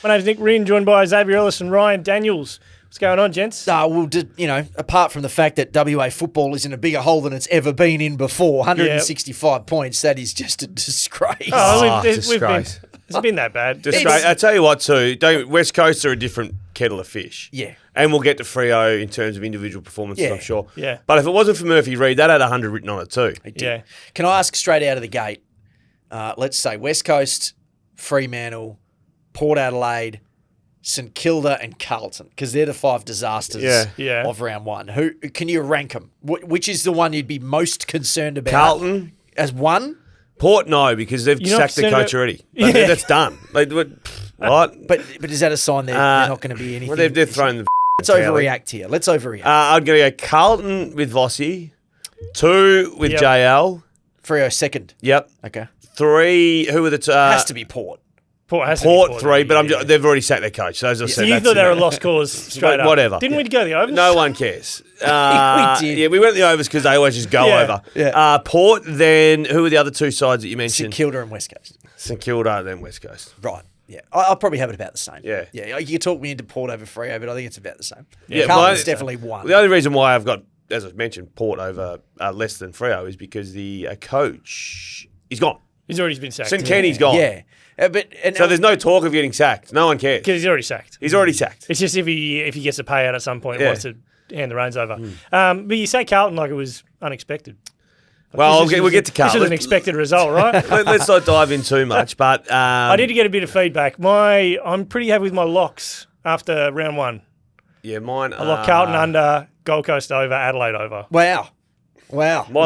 My name's Nick Rynne, joined by Xavier Ellis and Ryan Daniels. What's going on, gents? Well, apart from the fact that WA football is in a bigger hole than it's ever been in before, 165 points, that is just a disgrace. It's been that bad. Disgrace. I tell you what, too, West Coast are a different kettle of fish. Yeah. And we'll get to Freo in terms of individual performances, I'm sure. Yeah. But if it wasn't for Murphy Reid, that had 100 written on it too. Yeah. Can I ask straight out of the gate, let's say West Coast, Fremantle, Port Adelaide, St Kilda and Carlton, because they're the 5 disasters of round one. Who can you rank them? Which is the one you'd be most concerned about? Carlton. As one? Port, no, because they've sacked the coach already. That's done. What? But is that a sign they're not going to be anything? Well, they've thrown the Let's overreact here. Let's overreact. I'm going to go Carlton with Vossi, 2 with JL. Freo second. Yep. Okay. 3, who were the... has to be Port. Port 3, but they've already sacked their coach. So as I said, so you thought they were a lost cause straight up. Whatever. Didn't we go the overs? No one cares. We did. Yeah, we went the overs because they always just go over. Yeah. Port, then who were the other 2 sides that you mentioned? St Kilda and West Coast. St Kilda, then West Coast. Right. Yeah. I'll probably have it about the same. Yeah. Yeah. You can talk me into Port over Freo, but I think it's about the same. Yeah. Carlton's definitely one. The only reason why I've got, as I mentioned, Port over less than Freo is because the coach is gone. He's already been sacked. St Kenny's gone. Yeah. So there's no talk of getting sacked. No one cares. Because he's already sacked. He's already sacked. It's just if he gets a payout at some point and wants to hand the reins over. But you say Carlton like it was unexpected. Well, we'll get to Carlton. This was an expected result, right? Let's not dive in too much, but... I need to get a bit of feedback. I'm pretty happy with my locks after round one. Yeah, mine I locked Carlton under, Gold Coast over, Adelaide over. Wow.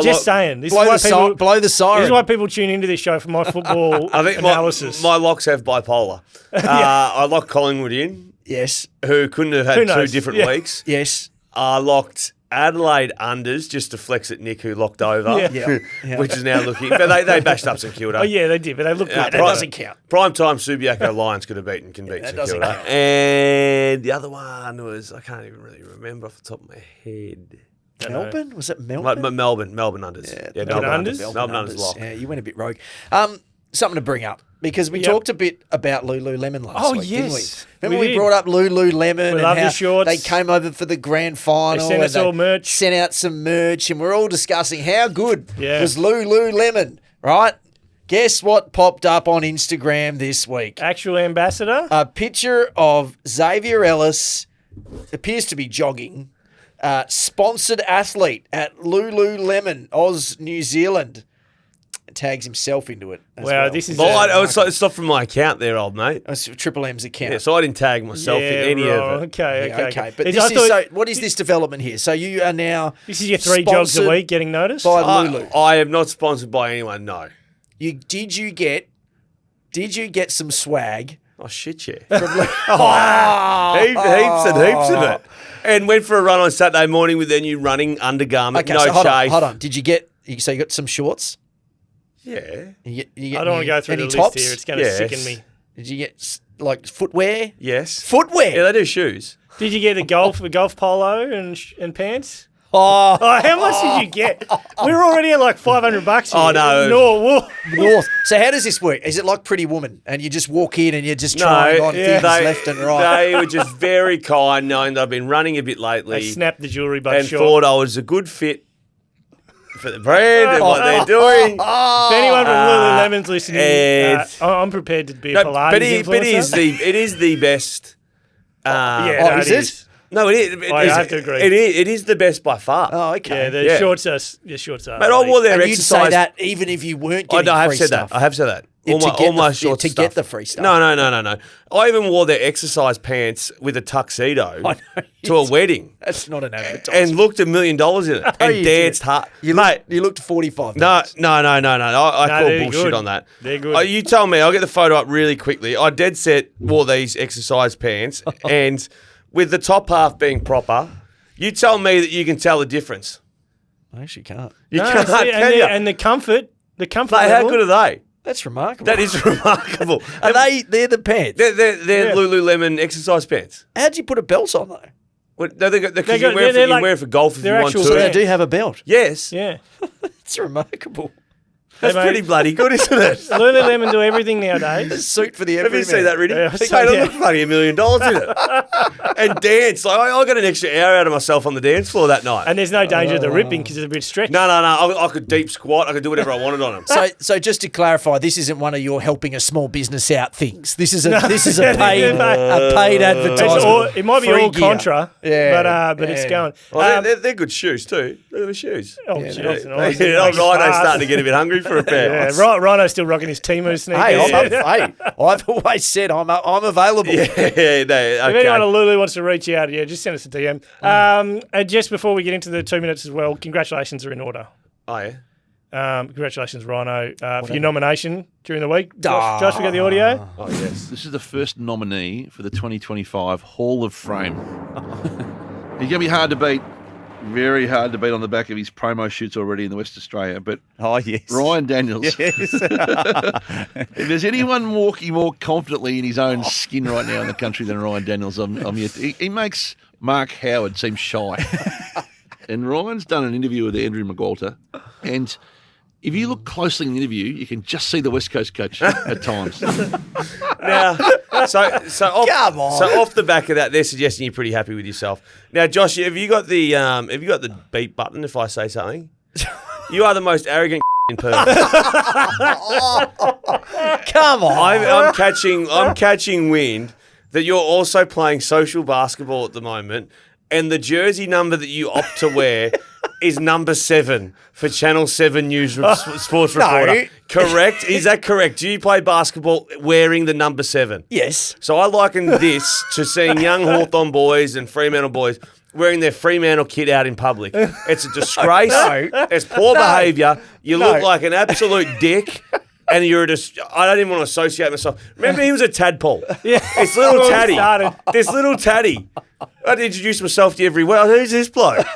Just saying. Blow the siren. This is why people tune into this show for my football I think analysis. My locks have bipolar. I locked Collingwood in. Yes. Who couldn't have had 2 different weeks. Yes. I locked Adelaide unders just to flex at Nick, who locked over, which is now looking. But they bashed up St Kilda. Oh, yeah, they did, but they looked good. That doesn't count. Prime time Subiaco Lions can beat St Kilda. Count. And the other one was, I can't even really remember off the top of my head. Melbourne? Was it Melbourne? Melbourne unders. Yeah, Melbourne unders. Melbourne unders lock. Yeah, you went a bit rogue. Something to bring up, because we talked a bit about lululemon last week, didn't we? Remember we brought up lululemon and how shorts. They came over for the grand final. They sent us all merch. Sent out some merch, and we're all discussing how good was Lululemon, right? Guess what popped up on Instagram this week? Actual ambassador? A picture of Xavier Ellis, appears to be jogging, sponsored athlete at Lululemon, Oz, New Zealand. Tags himself into it. This is. It's not from my account there, old mate. It's Triple M's account. Yeah, so I didn't tag myself in any of it. Okay. But what is this development here? So you are now. This is your 3 jogs a week getting noticed? By Lulu. I am not sponsored by anyone, no. Did you get some swag? Oh, shit, yeah. Heaps of it. And went for a run on Saturday morning with their new running undergarment. Okay, no so chafe. hold on. Did you get? So you got some shorts? Yeah. You I don't want to go through the list here. It's going to sicken me. Did you get like footwear? Yes. Footwear? Yeah, they do shoes. Did you get a golf polo and pants? Oh, how much did you get? We were already at like $500 here. Oh, no. North. So how does this work? Is it like Pretty Woman and you just walk in and you're just trying on things left and right? They were just very kind, knowing that I've been running a bit lately. They snapped the jewellery box short. And thought I was a good fit for the brand and what they're doing. If anyone from Lululemon's listening, I'm prepared to be a Pilates influencer. It is the best. It is. No, it is. I have to agree. It is the best by far. Oh, okay. Yeah, shorts are. Mate, I wore their and exercise. you'd say that even if you weren't getting free stuff. I have said that. To get the free stuff. No. I even wore their exercise pants with a tuxedo to a wedding. That's not an advertisement. And looked $1 million in it and danced hard. You looked 45. No. I call bullshit on that. They're good. You tell me. I'll get the photo up really quickly. I dead set wore these exercise pants and with the top half being proper, you tell me that you can tell the difference. I actually can't. You can't, can you? And the comfort Mate, how good are they? That's remarkable. That is remarkable. Are they're the pants? They're Lululemon exercess pants. How'd you put a belt on though? Well, you wear it for golf if you want to. So they do have a belt? Yes. Yeah. It's remarkable. That's pretty bloody good, isn't it? Lululemon do everything nowadays. Suit for the Have everyman. you seen that, Riddy? Yeah, Mate, so, I yeah. look bloody $1 million in it. And dance. Like, I got an extra hour out of myself on the dance floor that night. And there's no danger of the ripping because it's a bit stretched. No. I could deep squat. I could do whatever I wanted on them. So just to clarify, this isn't one of your helping a small business out things. This is a paid advertisement. Or it might be Free all gear. contra, Yeah, but it's going. Well, they're good shoes too. Look at the shoes. Jeez, Rhino's starting to get a bit hungry for a pair. Yeah, Rhino's still rocking his Temu sneakers. Hey, I've always said I'm available. Yeah, okay. If anyone at Lulu wants to reach out, just send us a DM. And just before we get into the 2 minutes as well, congratulations are in order. Oh, yeah. Congratulations, Rhino, for your nomination during the week. Josh, we got the audio. Oh, yes. This is the first nominee for the 2025 Hall of Fame. He's going to be hard to beat. Very hard to beat on the back of his promo shoots already in the West Australia. But Ryan Daniels. Yes. If there's anyone walking more confidently in his own skin right now in the country than Ryan Daniels, he makes Mark Howard seem shy. And Ryan's done an interview with Andrew McGualter, and if you look closely in the interview, you can just see the West Coast coach at times. Now, so off the back of that, they're suggesting you're pretty happy with yourself. Now, Josh, have you got the beep button? If I say something, you are the most arrogant in Perth. Come on. I'm catching wind that you're also playing social basketball at the moment, and the jersey number that you opt to wear is number 7 for Channel 7 News Sports Reporter. Correct? Is that correct? Do you play basketball wearing the number 7? Yes. So I liken this to seeing young Hawthorn boys and Fremantle boys wearing their Fremantle kit out in public. It's a disgrace. It's poor behaviour. You look like an absolute dick. And I don't even want to associate myself. Remember, he was a tadpole. Yeah. This little tatty. I'd introduce myself to you every week. Who's this bloke?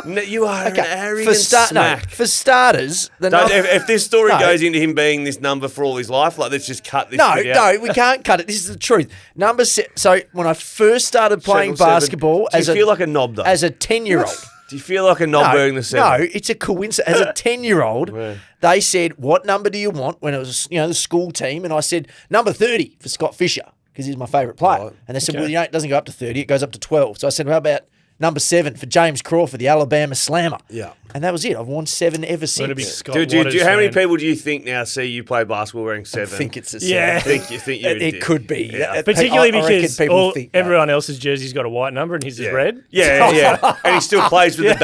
You are an arrogant smack. For starters, if this story goes into him being this number for all his life, let's just cut this bit out. No, we can't cut it. This is the truth. Number 7. So when I first started playing basketball, do you feel like a knob though? As a 10-year-old. Do you feel like a knob wearing the 7? No, it's a coincidence. As a 10-year-old, they said, "What number do you want?" When it was, the school team, and I said number 30 for Scott Fisher because he's my favourite player. Right. And they said, "Well, it doesn't go up to 30; it goes up to 12." So I said, "How about number 7 for James Crawford, the Alabama Slammer?" Yeah. And that was it. I've worn 7 ever since. How many people do you think now see you play basketball wearing 7? I think it's a 7. Yeah. I think you're it could be. Yeah. Particularly I reckon because people think that. everyone else's jersey's got a white number and his is red. Yeah. And he still plays with the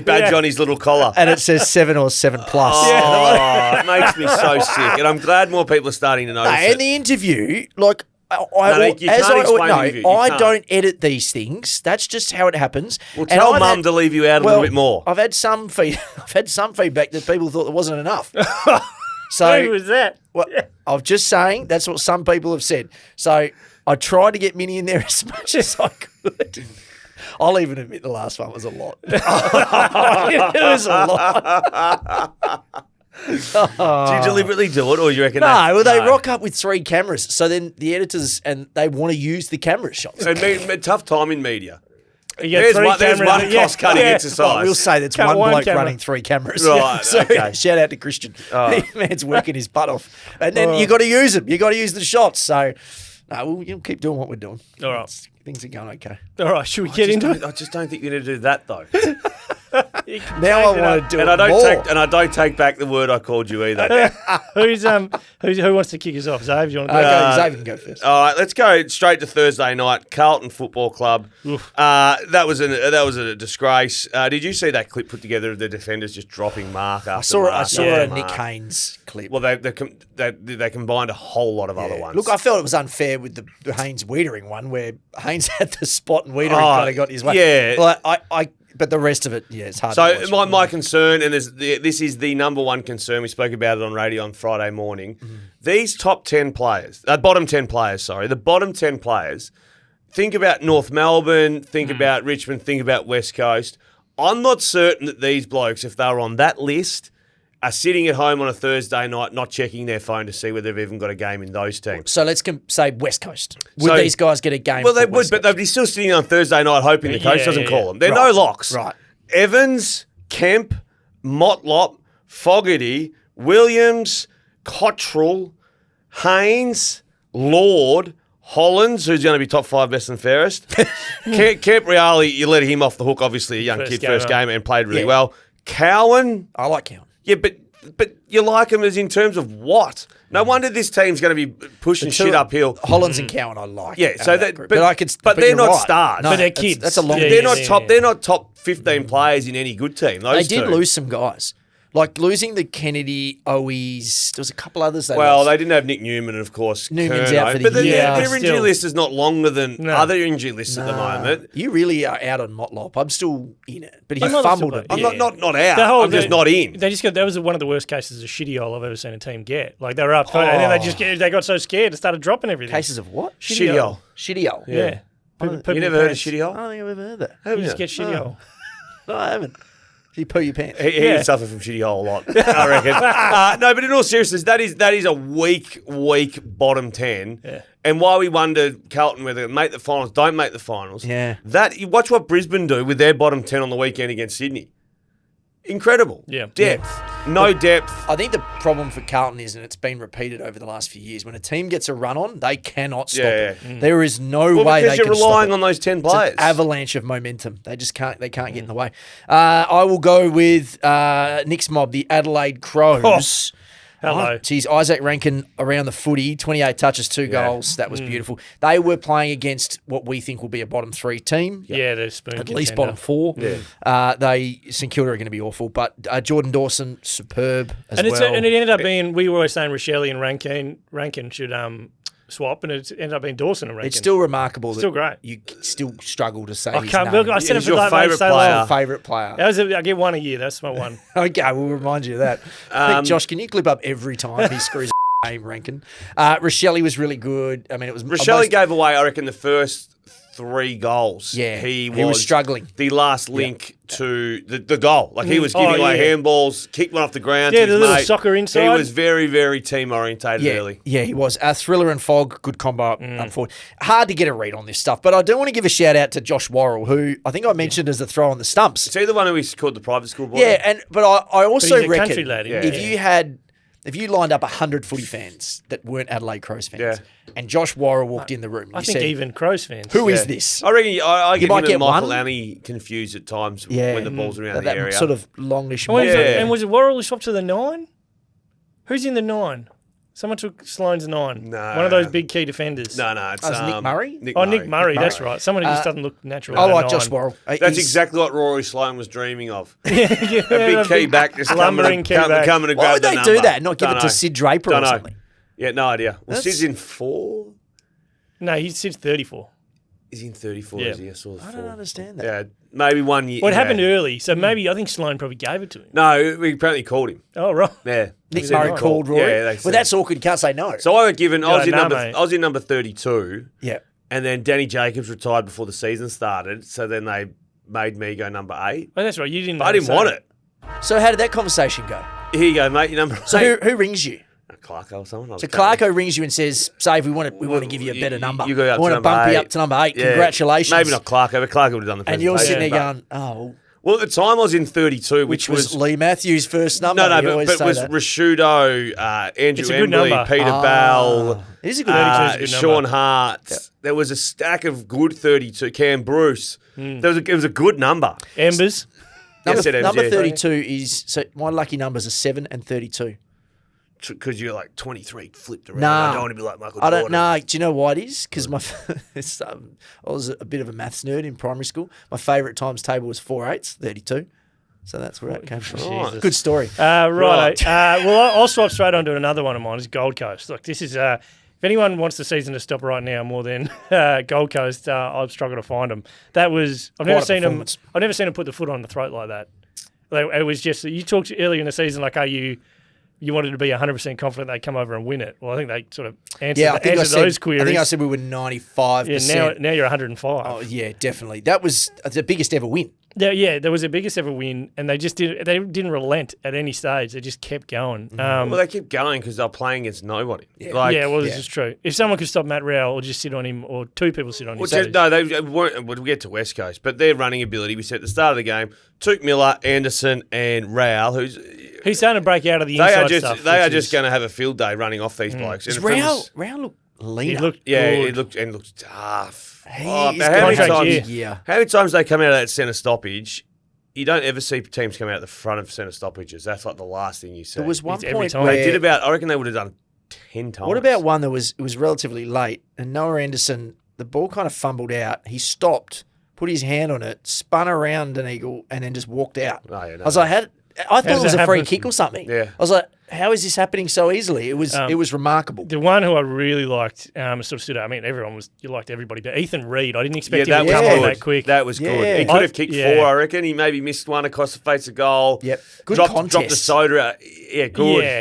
badge on his little collar. And it says 7 or 7 plus. Oh, it makes me so sick. And I'm glad more people are starting to notice it. In the interview, I don't edit these things. That's just how it happens. Well, tell Mum to leave you out a little bit more. I've had some feedback that people thought there wasn't enough. So who was that? Well, I'm just saying that's what some people have said. So I tried to get Minnie in there as much as I could. I'll even admit the last one was a lot. It was a lot. Do you deliberately do it, or you reckon? They rock up with 3 cameras. So then the editors and they want to use the camera shots. So tough time in media. There's one cost-cutting exercise. Well, we'll say that's one bloke running 3 cameras. Right, so okay. Shout out to Christian. Man's working his butt off. And then you got to use them. You got to use the shots. So we'll keep doing what we're doing. All right. Things are going okay. All right, should we get into it? I just don't think you're going to do that, though. Now I want to do it And I don't take back the word I called you either. Who wants to kick us off? Xavier, do you want to go? Xavier can go first. All right, let's go straight to Thursday night. Carlton Football Club. That was a disgrace. Did you see that clip put together of the defenders just dropping mark after mark? I saw a Nick Haynes clip. Well, they combined a whole lot of other ones. Look, I felt it was unfair with the Haynes Wiedering one where Haynes had the spot and Wiedering kind of got his way. Yeah. Well, but the rest of it, it's hard so to watch. my concern, and this is the number one concern, we spoke about it on radio on Friday morning, these bottom 10 players, the bottom 10 players, think about North Melbourne, think about Richmond, think about West Coast. I'm not certain that these blokes, if they were on that list, are sitting at home on a Thursday night not checking their phone to see whether they've even got a game in those teams. So let's say West Coast. Would these guys get a game? Well, they would, but they'd be still sitting on Thursday night hoping the coach doesn't call them. They're no locks. Right. Evans, Kemp, Motlop, Fogarty, Williams, Cottrell, Haynes, Lord, Hollands, who's going to be top 5 best and fairest. Kemp Reali, you let him off the hook, obviously, a young kid, first game, and played really well. Cowan. I like Cowan. Yeah, but you like him as in terms of what? No wonder this team's going to be pushing shit uphill. Hollands and Cowan, I like. Yeah, so that, but I could, but they're not right. stars. No, but they're kids. That's a long. They're not top. They're not top 15 players in any good team. They Those did two. lose some guys, like losing the Kennedy, Owies. There was a couple others. They Well, lost. they didn't have Nick Newman, and of course, Newman's Kerno. out for the but year. their injury Still. list is not longer than other injury lists at the Nah. moment. You really are out on Motlop. I'm still in it, but he I'm not fumbled still- it. I'm Yeah. not out. The whole- I'm just not in. They just got. That was one of the worst cases of shitty hole I've ever seen a team get. Like they were up, and then they got so scared and started dropping everything. Cases of what? Shitty hole. Shitty hole. Yeah. You never heard of shitty I hole? don't think I've ever heard that. You just get shitty hole. No, I haven't. You poo your pants. He Yeah. would suffer from shitty hole a lot, I reckon. No, but in all seriousness, that is a weak bottom 10. Yeah. And why we wonder, Carlton, whether they make the finals, don't make the finals. Yeah. That you watch what Brisbane do with their bottom 10 on the weekend against Sydney. Incredible. Yeah. Depth. No depth. I think the problem for Carlton is, and it's been repeated over the last few years, when a team gets a run on, they cannot stop it. There is no Well, way because they you're can stop relying it. on those 10 It's players. an avalanche of momentum. They just can't. They can't get in the way. I will go with Nick's mob, the Adelaide Crows. Hello. Oh, geez, Isaac Rankin around the footy, 28 touches, 2 goals. That was beautiful. They were playing against what we think will be a bottom 3 team. Yeah, they're spoon At least contender. bottom 4. St Kilda are going to be awful, but Jordan Dawson, superb as And well. it ended up being, we were always saying Rochelle and Rankin should swap, and it ended up being Dawson and Rankin. It's still remarkable. Still that great. You still struggle to say I his can't. name. I said it He's for your like favourite so player. long. Favourite player. I get one a year. That's my one. Okay, we'll remind you of that. I think, Josh, can you clip up every time he screws name Rankin? Rochelle was really good. I mean, it was Rochelle almost- gave away, I reckon, the first 3 goals. Yeah, he he was struggling. The last link to the goal. Like he was giving away handballs, kicked one off the ground. Yeah, to his the little mate. soccer inside. He was very, very team orientated early. Yeah, he was. Thriller and Fog, good combo up forward. Hard to get a read on this stuff, but I do want to give a shout out to Josh Worrell, who I think I mentioned as a throw on the stumps. Is he the one who we called the private school boy? Yeah, but I also he's a reckon country lad, if you lined up 100 footy fans that weren't Adelaide Crows fans, Yeah. and Josh Worrell walked in the room, I you think said, even Crows fans. "Who is this?" I reckon I get might him and get Michael one. Annie confused at times Yeah, when the ball's around the that area. sort of longish. And was it Worrell who swapped to the 9? Who's in the 9? Someone took Sloane's 9. No. One of those big key defenders. No, it's Nick Murray? Nick Murray, that's right. Someone who just doesn't look natural. I at a like 9. Josh Worrell. That's He's- exactly what Rory Sloane was dreaming of. Yeah, A big key back, just lumbering key back. coming to Why grab would the they number. do that? Not give Don't it to know. Sid Draper Don't or know. something? Yeah, no idea. Well, That's- Sid's in 4. No, he's 34. He's in 34, Yeah. is he? I saw the 4. I don't understand that. Yeah, maybe 1 year. Well, it yeah. happened early, so maybe I think Sloane probably gave it to him. No, we apparently called him. Oh, right. Yeah. Nick He said Murray he called Rory. Yeah, they Well, said. that's awkward. You can't say no. So I got given. I was in no, number. mate. I was in number 32, Yeah. and then Danny Jacobs retired before the season started. So then they made me go number 8. Oh, that's right. You didn't. But I didn't want it. So how did that conversation go? Here you go, mate. Your number. So 8. who rings you? Clarko or someone. So Clarko rings you and says, "Save, we want to give you a better number. You go up we to want to number bump you 8. up to number 8. Yeah. Congratulations." Maybe not Clarko, but Clarko would have done the And you're sitting there presentation, going, "Oh." Well, at the time I was in 32, Which was Lee Matthews' first number. No, You always but say was that. Rashudo, Andrew It's a good Embley, number. Peter Bell, It is a good 32 is a good Sean number. Hart. There was a stack of good 32. Cam Bruce. It was a good number. Embers. Yes, it is, Number yeah. 32 is, so my lucky numbers are 7 and 32. Because you're like 23 flipped around. Nah. I don't want to be like Michael I Jordan. don't know. Do you know why it is? Because I was a bit of a maths nerd in primary school. My favourite times table was 4/8, 32. So that's where it came from. Jesus. Good story. Right. Well, I'll swap straight on to another one of mine. Is Gold Coast. Look, this is. If anyone wants the season to stop right now more than Gold Coast, I've struggled to find them. That was. I've never Quite a seen them. performance. I've never seen them put the foot on the throat like that. It was just. You talked earlier in the season like, you wanted to be 100% confident they'd come over and win it. Well, I think they sort of answered, I think those queries. I think I said we were 95%. Yeah, now you're 105. Oh, yeah, definitely. That was the biggest ever win. Yeah, there was the biggest ever win, and they didn't relent at any stage. They just kept going. Well, they kept going because they're playing against nobody. This is true. If someone could stop Matt Rowell or just sit on him, or two people sit on him. They weren't. We'll get to West Coast, but their running ability, we said at the start of the game, Tuke Miller, Anderson, and Rowell, who's He's starting to break out of the They inside are just stuff. they are just going to have a field day running off these blokes. Does And from Rao look leaner? He looked He good. looked tough. He Oh, is but how many contract times? year. How many times they come out of that centre stoppage? You don't ever see teams come out the front of centre stoppages. That's like the last thing you see. There was one It's every point time. where They did about. I reckon they would have done 10 times. What about one that was relatively late and Noah Anderson, the ball kind of fumbled out. He stopped, put his hand on it, spun around an eagle, and then just walked out. Oh, yeah, no. I was like, I thought it does was that a free happen? kick or something. Yeah. I was like, how is this happening so easily? It was remarkable. The one who I really liked, sort of stood out. I mean, you liked everybody, but Ethan Reid, I didn't expect Yeah, him that to was come on good. that quick. That was good. Yeah. He could have kicked Yeah. 4, I reckon. He maybe missed one across the face of goal. Yep. Good Dropped the contest. soda out. Yeah, good. Yeah,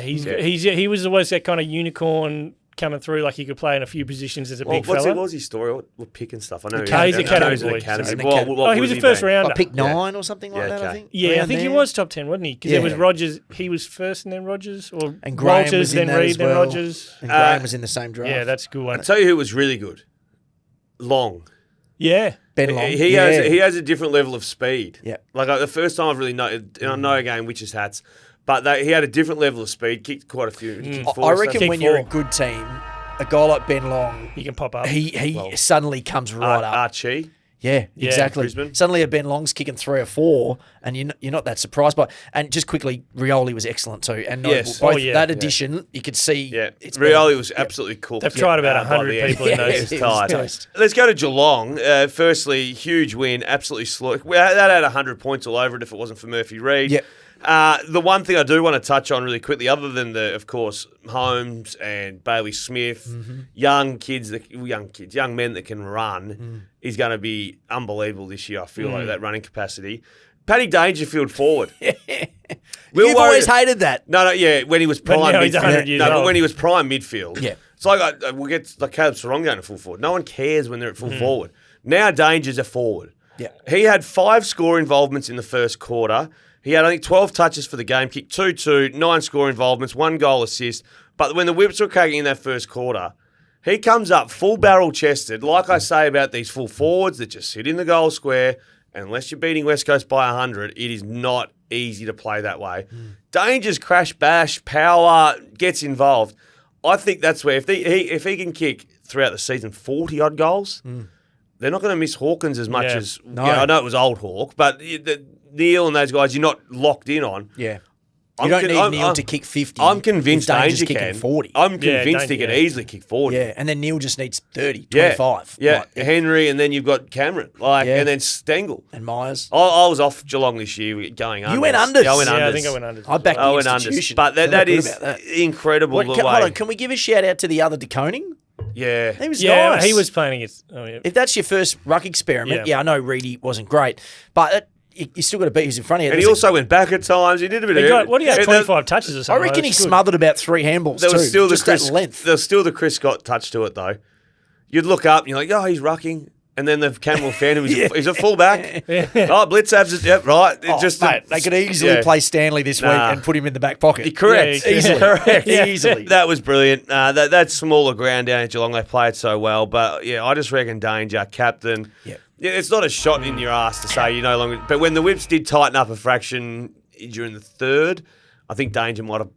he was always that kind of unicorn coming through, like he could play in a few positions as a big What fella. was his story? What pick and stuff? I know He's academy he's an boy. academy. He's an What academy. would He was a he first been? rounder. Like pick Yeah. 9 or something like Yeah, that, I okay. think. Yeah, I Around think he there. was top 10, wasn't he? Because Yeah. it was Rogers. He was first and then Rogers, or And Graham Walters, was in then that Reid, as then well. Rogers. And Graham was in the same draft. Yeah, that's a good one. I'll tell you who was really good. Long. Yeah. Ben Long. He yeah. has a different level of speed. Yeah. Like the first time I've really noted, and I know again witches hats, but he had a different level of speed. Kicked quite a few. Kicked I 4 reckon stuff. when you're a good team, a guy like Ben Long, He can pop up. he suddenly comes right up. Archie. Yeah, Yeah, exactly. Brisbane. Suddenly a Ben Long's kicking 3 or 4, and you're not that surprised by. And just quickly, Rioli was excellent too. And Yes. both Oh, yeah. that addition, you could see. Yeah, it's Rioli was absolutely cool. They've tried about by 100 the end. people in those. Yeah, It's it was tight. toast. Let's go to Geelong. Firstly, huge win, absolutely slow. That had 100 points all over it if it wasn't for Murphy Reid. Yep. The one thing I do want to touch on really quickly, other than of course, Holmes and Bailey Smith, young men that can run, is going to be unbelievable this year. I feel like that running capacity. Paddy Dangerfield forward. You've always hated that. No, yeah, when he was prime now he's midfield. 100 years No, but old. when he was prime midfield. Yeah. It's like we'll get like Caleb Sarong going to full forward. No one cares when they're at full forward. Now Danger's a forward. Yeah. He had 5 score involvements in the first quarter. He had, I think, 12 touches for the game, kicked 2-2, 9 score involvements, 1 goal assist. But when the Whips were cracking in that first quarter, he comes up full barrel chested, like I say about these full forwards that just sit in the goal square. Unless you're beating West Coast by 100, it is not easy to play that way. Danger's crash, bash, power, gets involved. I think that's where, if he can kick throughout the season 40-odd goals, they're not going to miss Hawkins as much Yeah. as... No. Yeah, I know it was old Hawk, but Neil and those guys you're not locked in on. Yeah. I'm You don't con- need Neil to kick 50. I'm convinced if Danger's Danger kicking can. 40. I'm convinced he Danger, can easily kick 40. Yeah, and then Neil just needs 30, Yeah. 25. Yeah, Like, Henry, and then you've got Cameron, Yeah. and then Stengel. and Myers. I was off Geelong this year going unders. You went unders? Yeah, I went unders. Yeah, I think I went under. I backed I the went unders. institution. But Feel that good is about that. incredible the Hold way. on, can we give a shout out to the other deconing? Yeah. He was Yeah, nice. he was playing against. Oh, yeah. If that's your first ruck experiment, Yeah. I know Reedy wasn't great, but you still got to beat who's in front of you. And he also went back at times. He did a bit He of... got, what do you have, and 25 touches or I something? reckon he That's good. smothered about 3 handballs There too. was still just that length. There was still the Chris Scott touch to it, though. You'd look up and you're like, oh, he's rucking. And then the Camel fan, he's a fullback. Oh, Blitz abs, yep, right. It Mate, they could easily play Stanley this week Nah. and put him in the back pocket. Correct. Yeah, Easily. Correct. Easily. That was brilliant. That smaller ground down at Geelong, they played so well. But, yeah, I just reckon Danger, captain. Yep. Yeah, it's not a shot in your ass to say you no longer... But when the Whips did tighten up a fraction during the third, I think Danger might have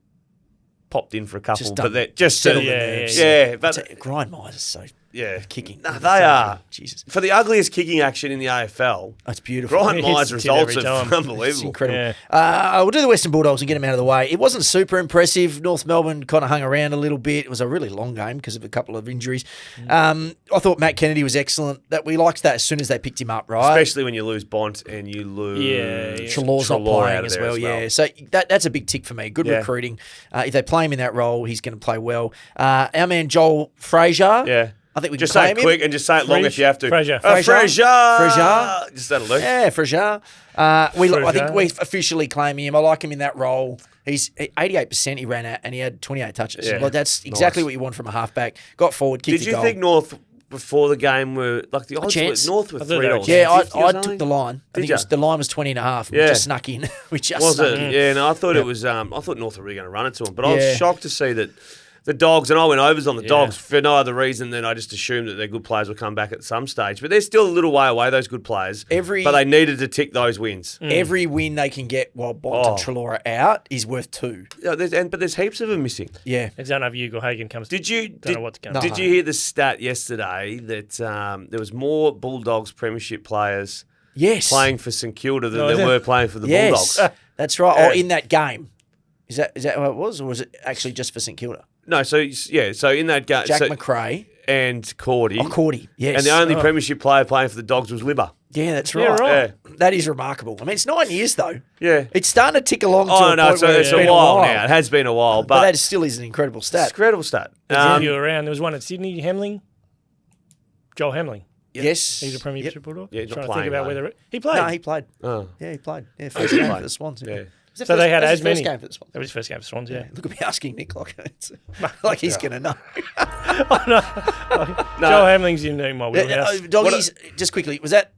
popped in for a couple. Just but done- they're just settled settled. the Yeah, nerves. Yeah, but... Grind Myers is so Yeah. kicking. Nah, they are. Jesus. For the ugliest kicking action in the AFL, That's beautiful. Brian Myers' Hits it results every are time. It's unbelievable. incredible. Yeah. We'll do the Western Bulldogs and get them out of the way. It wasn't super impressive. North Melbourne kind of hung around a little bit. It was a really long game because of a couple of injuries. I thought Matt Kennedy was excellent. That we liked that as soon as they picked him up, right? Especially when you lose Bont and you lose... Yeah. Trelaw's not Treloar playing out of as there well, yeah. So that's a big tick for me. Good Yeah. recruiting. If they play him in that role, he's going to play well. Our man Joel Frazier. Yeah. I think we Just can say claim it him. quick and just say it long if you have to. Frazier. Frazier. Frazier. Just that'll do. Yeah, Frazier. I think Frazier. we officially claim him. I like him in that role. He's 88% he ran at, and he had 28 touches. Yeah. Like, that's exactly Nice. what you want from a halfback. Got forward, kicked Did the you goal. think North before the game were like the odds? chance. North were I thought they were $3. Yeah, I 50 or something? took the line. I think ya? the line was 20.5. We Yeah. just snuck in. We just Was snuck it? in. Yeah, no, I thought Yeah. it was. I thought North were really going to run it to them, but I was Yeah. shocked to see that the Dogs, and I went overs on the Dogs for no other reason than I just assumed that their good players would come back at some stage. But they're still a little way away, those good players. But they needed to tick those wins. Every win they can get while Bont and Treloar are out is worth 2. Yeah, but there's heaps of them missing. Yeah. I don't know if Hugo Hagen comes. Did you hear hear the stat yesterday that there was more Bulldogs premiership players playing for St Kilda than there were playing for the Bulldogs? That's right. Or in that game. Is that how it was, or was it actually just for St Kilda? No, so in that game, Jack McRae and Cordy. Cordy, yes. And the only premiership player playing for the Dogs was Libba. Yeah, that's right. Yeah, right. Yeah. That is remarkable. I mean, it's 9 years though. Yeah, it's starting to tick along. It's a while now. It has been a while, but that still is an incredible stat. It's an incredible stat. You were around. There was one at Sydney, Hemling, Joel Hemling. Yes, he's a premiership Bulldog. Yeah, he's trying not to think about playing, whether he played. No, he played. Oh. Yeah, he played. Yeah, first game for the Swans. Yeah. So they had as many. First game for the Swans. That was his first game for Swans. Yeah. Look at me asking Nick like he's going to know. Joel Hamling's in my wheelhouse. Doggies, just quickly, was that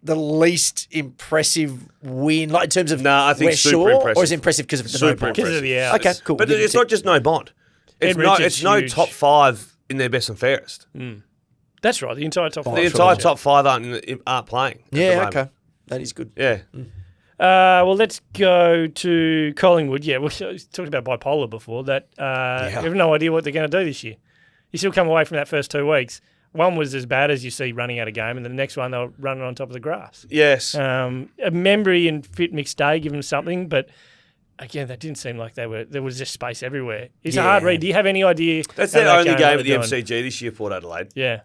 the least impressive win, like in terms of I think super impressive. or is it impressive because of the super no bond? Because of the out. Okay, cool. But it's not just no bond. It's no huge. top 5 in their best and fairest. That's right. The entire top 5. The entire top 5 aren't playing. Yeah, okay. That is good. Yeah. Well, let's go to Collingwood. Yeah, we talked about bipolar before. That we have no idea what they're going to do this year. You still come away from that first 2 weeks. One was as bad as you see running out of game, and the next one they were running on top of the grass. Yes. Membry and Fit McStay give them something, but again, that didn't seem like there was just space everywhere. It's a hard read. Do you have any idea? That's their only game at the MCG this year, Port Adelaide. Yeah.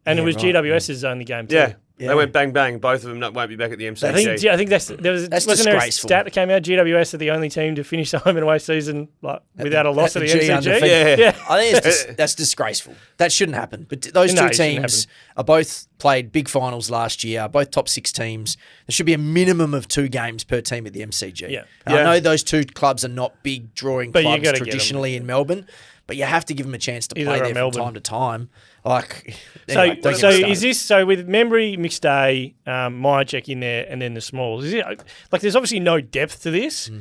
And it was GWS's only game too. Yeah. They went bang bang. Both of them won't be back at the MCG. I think wasn't there a stat that came out? GWS are the only team to finish the home and away season without a loss at the MCG. Yeah. I think that's disgraceful. That shouldn't happen. But those two teams are both played big finals last year. Both top 6 teams. There should be a minimum of 2 games per team at the MCG. Yeah. I know those 2 clubs are not big drawing clubs traditionally in Melbourne. But you have to give them a chance to play there from time to time. Anyway, so with Membry, McStay, Myercheck in there, and then the Smalls? Is it like there's obviously no depth to this?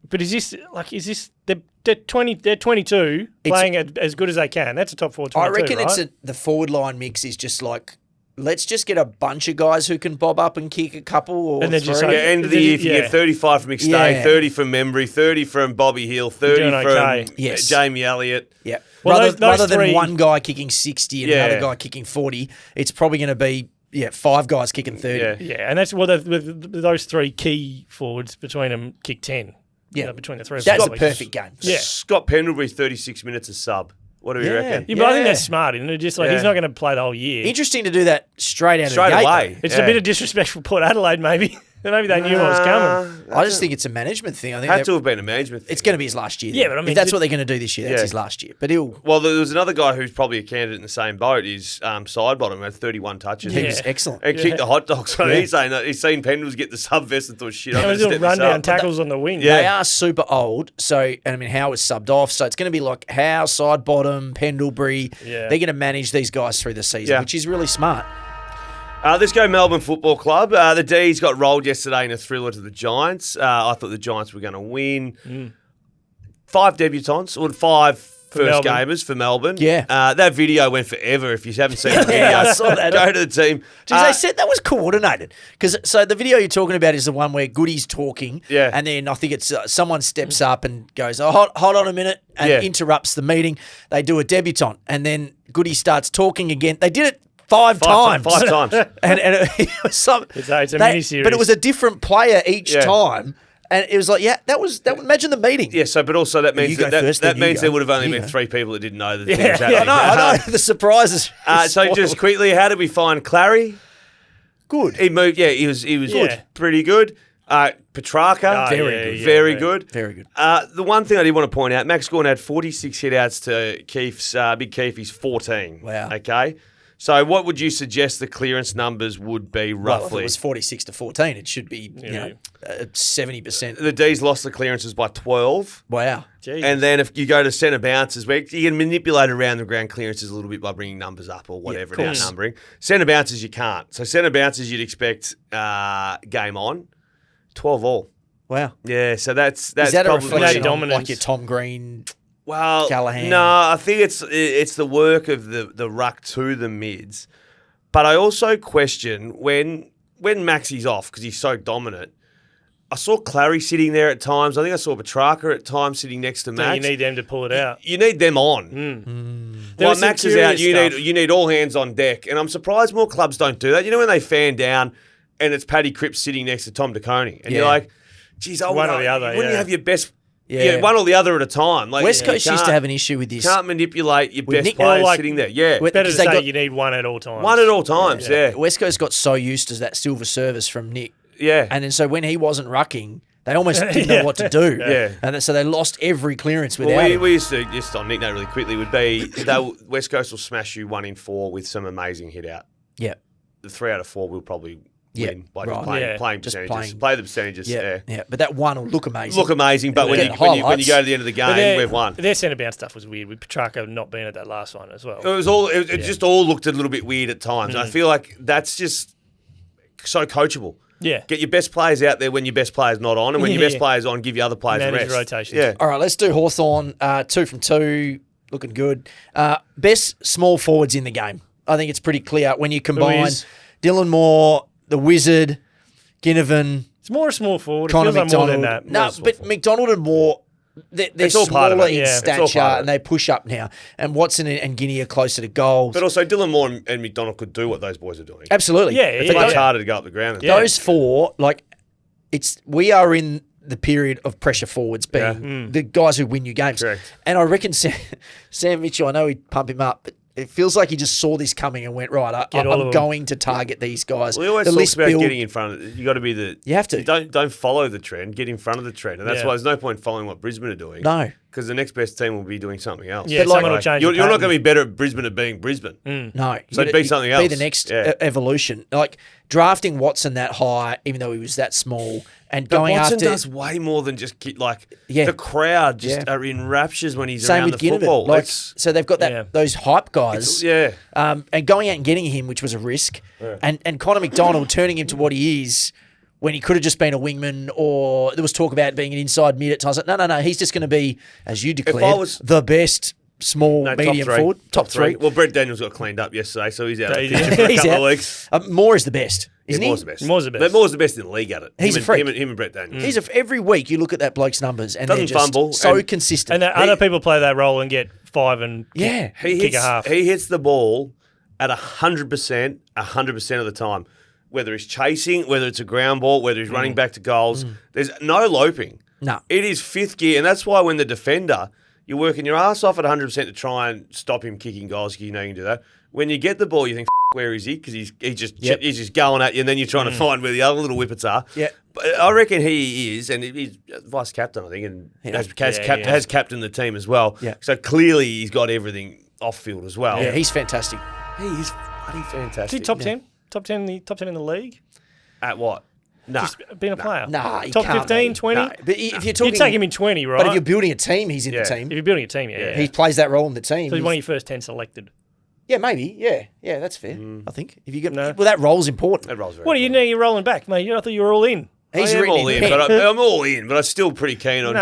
But is this they're 22 playing as good as they can? That's a top 4 22, I reckon right? the forward line mix is just like, let's just get a bunch of guys who can bob up and kick a couple or and then 3. End of the year, if you get 35 from McStay, 30 from Membry, 30 from Bobby Hill, 30 from Jamie Elliott. Yeah. Well, rather than one guy kicking 60 and another guy kicking 40, it's probably going to be 5 guys kicking 30. Yeah, and that's those 3 key forwards between them kick 10. Yeah, between the 3 of them. That's a perfect game. Yeah. Scott Pendlebury, 36 minutes as sub. What do you reckon? Yeah, but I think that's smart, isn't it? Just like he's not going to play the whole year. Interesting to do that straight out of the gate. Away. It's a bit of disrespectful Port Adelaide, maybe. Maybe they knew what was coming. I just think it's a management thing. I think had to have been a management thing. It's going to be his last year. Yeah, but I mean, if that's what they're going to do this year, that's his last year. But Well, there was another guy who's probably a candidate in the same boat. Is Sidebottom, had 31 touches. He was excellent. And kicked the hot dogs. So he's saying that he's seen Pendles get the sub vest and thought, shit, I'm going to step run down tackles on the wing. They are super old. So, and I mean, Howe was subbed off. So it's going to be like Howe, Sidebottom, Pendlebury. Yeah. They're going to manage these guys through the season, which is really smart. Let's go Melbourne Football Club. The D's got rolled yesterday in a thriller to the Giants. I thought the Giants were going to win. 5 debutants, or 5 first gamers for Melbourne. Yeah. That video went forever. If you haven't seen the video, I saw that. Go to the team. They said that was coordinated. So the video you're talking about is the one where Goody's talking. Yeah. And then I think it's someone steps up and goes, hold on a minute, and interrupts the meeting. They do a debutante. And then Goody starts talking again. They did it five times. 5 times. and it was it's a mini-series. But it was a different player each time. And it was like, that was imagine the meeting. Yeah, but also that means that means there would have only been 3 people that didn't know the thing was happening. I know. The surprises. So just quickly, how did we find Clary? Good. He moved. Yeah, he was good. Pretty good. Petrarca, very good. Very good. The one thing I did want to point out, Max Gawn had 46 hitouts to Keith's Big Keith's 14. Wow. Okay. So what would you suggest the clearance numbers would be roughly? Well, if it was 46 to 14, it should be 70%. The D's lost the clearances by 12. Wow. Jeez. And then if you go to centre bounces, where you can manipulate around the ground clearances a little bit by bringing numbers up or whatever it is numbering. Centre bounces you can't. So centre bounces you'd expect game on 12 all. Wow. Yeah, so that's is that probably a reflection on dominance. like your Tom Green Well, Callahan. No, I think it's the work of the ruck to the mids. But I also question when Maxi's off because he's so dominant. I saw Clary sitting there at times. I think I saw Petrarca at times sitting next to Max. You need them to pull it out. You need them on. While Max is out, you need all hands on deck. And I'm surprised more clubs don't do that. You know when they fan down and it's Paddy Cripps sitting next to Tom DeConey and you're like, geez, one or the other. Wouldn't you have your best? Yeah, one or the other at a time. Like, West Coast used to have an issue with this. Can't manipulate your best players sitting there. Yeah, better to say you need one at all times. One at all times. Yeah. West Coast got so used to that silver service from Nick. Yeah, and then so when he wasn't rucking, they almost didn't know what to do. Yeah, and so they lost every clearance without. Well, we used to just on Nick Note really quickly would be West Coast will smash you 1 in 4 with some amazing hit out. Yeah, the 3 out of 4 will probably. Win by just playing percentages. Playing. Play the percentages. Yeah. But that one will look amazing. But when you go to the end of the game, we've won. Their centre bounce stuff was weird with Petrarca not being at that last one as well. It just all looked a little bit weird at times. I feel like that's just so coachable. Yeah. Get your best players out there when your best player's not on, and when your best player's on, give your other players a rest. Rotations. Yeah. All right, let's do Hawthorn. 2 from 2, looking good. Best small forwards in the game. I think it's pretty clear when you combine Dylan Moore, the Wizard, Ginnivan. It's more a small forward. Connor it feels McDonald. Like more than that. No, but McDonald and Moore, they're smaller in stature and they push up now. And Watson and Guinea are closer to goals. But also Dylan Moore and McDonald could do what those boys are doing. Absolutely. Yeah, it's much harder to go up the ground. Those four, we are in the period of pressure forwards being the guys who win you games. Correct. And I reckon Sam Mitchell, I know he'd pump him up, but it feels like he just saw this coming and went, right, I'm going to target these guys. Well, he always talks about getting in front of it. You got to be you have to. Don't follow the trend. Get in front of the trend. And that's why there's no point following what Brisbane are doing. No. Because the next best team will be doing something else. Yeah, someone will change. You're not going to be better at Brisbane at being Brisbane. No. So be something else. Be the next evolution. Like drafting Watson that high, even though he was that small, and going Watson after... does way more than just the crowd just are in raptures when he's Same around with the football. So they've got those hype guys. And going out and getting him, which was a risk. And Connor McDonald turning him to what he is when he could have just been a wingman, or there was talk about being an inside mid at times. No. He's just going to be, as you declared, the best medium forward. Top three. Well, Brett Daniels got cleaned up yesterday, so he's out for a couple of weeks. Moore is the best. Isn't he? Moore's the best. But Moore's the best in the league at it. He's a freak. Him and Brett Daniels. He's every week you look at that bloke's numbers and they're just fumble, so consistent. And other people play that role and get 5 and kick a half. He hits the ball at 100% of the time. Whether he's chasing, whether it's a ground ball, whether he's running back to goals, there's no loping. No. It is fifth gear, and that's why when the defender, you're working your ass off at 100% to try and stop him kicking goals, because you know you can do that. When you get the ball, you think, where is he? Because he's just going at you, and then you're trying to find where the other little whippets are. Yeah. But I reckon he is, and he's vice captain, I think, and has captained the team as well. Yeah. So clearly he's got everything off field as well. Yeah, he's fantastic. He's bloody fantastic. Is he top 10? Top 10 in the league? At what? Nah. Just being a player? Nah, he top can't 15, be. 20? Nah. But if you're talking... You'd take him in 20, right? But if you're building a team, he's in the team. If you're building a team, He plays that role in the team. So he's one of your first 10 selected. Yeah, maybe. Yeah, that's fair, I think. If you get Well, that role's important. That role's very What, you're rolling back, mate? I thought you were all in. He's I'm all in, I'm all in, but I'm still pretty keen on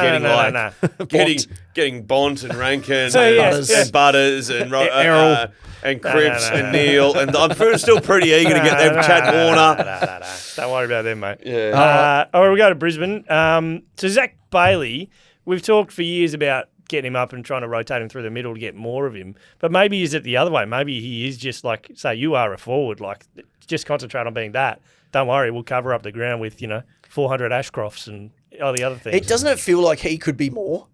getting Bont and Rankin and Butters and Errol and Cripps and Neil, and I'm still pretty eager to get them. Chad Warner. Don't worry about them, mate. Yeah. All right, we'll go to Brisbane. So Zach Bailey, we've talked for years about getting him up and trying to rotate him through the middle to get more of him. But maybe is it the other way? Maybe he is just like, say, you are a forward, like just concentrate on being that. Don't worry, we'll cover up the ground with, 400 Ashcrofts and all the other things. Doesn't it feel like he could be more?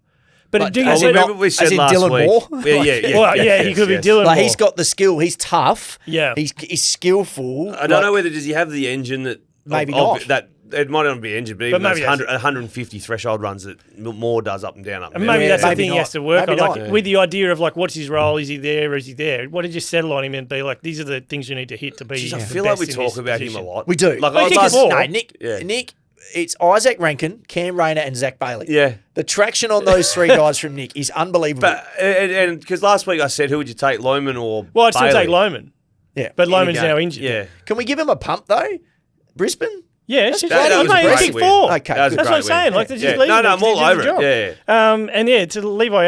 But do you remember we said last Dylan week? Moore? He could be Dylan Moore. He's got the skill. He's tough. Yeah. He's skillful. I don't know whether does he have the engine that... Maybe not. That it might not be engine, but even maybe those 150 threshold runs that Moore does up and down. And maybe that's the thing he has to work on. Like, with the idea of what's his role? Is he there or is he there? Why did you settle on him and be like, these are the things you need to hit to be I feel like we talk about him a lot. We do. Nick, it's Isaac Rankin, Cam Rayner and Zach Bailey. Yeah. The traction on those three guys from Nick is unbelievable. But and because last week I said, who would you take, Loman or Well, I'd still take Loman. Yeah. But Loman's now injured. Yeah. Can we give him a pump, though? Brisbane? Yeah, that was a great win. Four. Okay, that's what I'm saying. Like, just leave I'm all over it. Yeah. And to Levi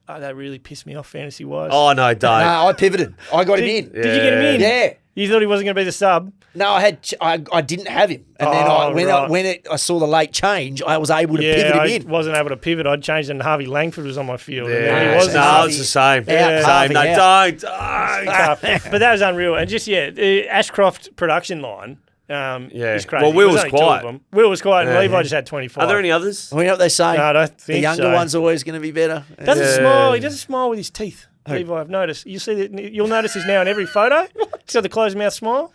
that really pissed me off fantasy-wise. Oh, no, don't. No, I pivoted. I got him in. Did you get him in? Yeah. You thought he wasn't going to be the sub? No, I didn't have him. And then I saw the late change, I was able to pivot him in. I wasn't able to pivot. I'd changed and Harvey Langford was on my field. Yeah. He wasn't. No, it's the same. Harvey No, out. don't. But that was unreal. And just, Ashcroft production line is crazy. Well, Will was quiet. Will was quiet and Levi just had 25. Are there any others? Well, you know what they say? No, I don't think the younger one's always going to be better. Doesn't smile. He doesn't smile with his teeth. Levi, I've noticed. You'll notice this now in every photo. He's got the closed mouth smile.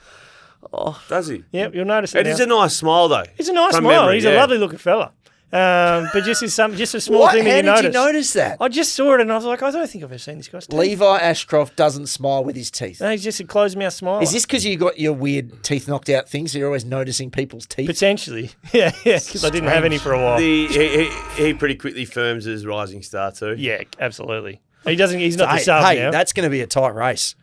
Oh, does he? Yep, you'll notice it. It is a nice smile, though. It's a nice smile. Memory, He's a lovely looking fella. But just a small thing that you notice. How did you notice that? I just saw it and I was like, I don't think I've ever seen this guy's teeth. Levi Ashcroft doesn't smile with his teeth. No, he's just a closed mouth smile. Is this because you got your weird teeth knocked out things, so you're always noticing people's teeth? Potentially. Yeah, because I didn't have any for a while. He pretty quickly firms as rising star, too. Yeah, absolutely. He's not the sub now. That's going to be a tight race.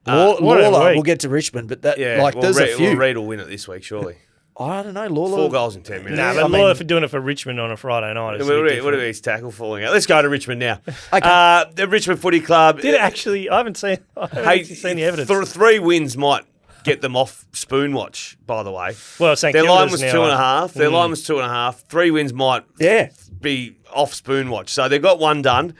Lawler, we'll get to Richmond, but there's a few. Well, Reed will win it this week, surely. I don't know, Lawler. 4 goals in 10 minutes. Nah, but Lawler for doing it for Richmond on a Friday night. What are his tackle falling out? Let's go to Richmond now. Okay. The Richmond Footy Club. Did it actually? I haven't seen the evidence. 3 wins might get them off spoon watch, by the way. Well, St Their line Kilda's was now 2.5. Their line was 2.5. 3 wins might be off spoon watch. So they've got 1 done.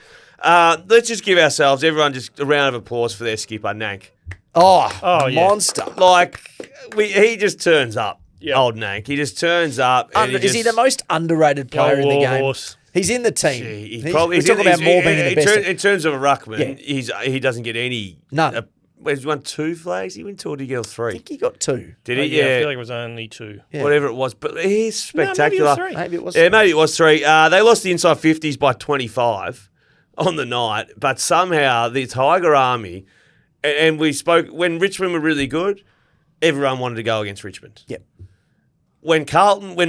Let's just give everyone just a round of applause for their skipper, Nank. Oh monster. Like, he just turns up, old Nank. He just turns up. Is he the most underrated player in the game? Horse. He's in the team. He's being the best. In terms of a ruckman, he doesn't get any... None. He's won 2 flags. He won 2 or did he get 3? I think he got 2. Did he? Yeah, I feel like it was only 2. Yeah. Whatever it was. But he's spectacular. No, Maybe it was 3. Yeah, maybe it was 3. They lost the inside 50s by 25 on the night, but somehow the Tiger Army... And we spoke when Richmond were really good, everyone wanted to go against Richmond. Yep. When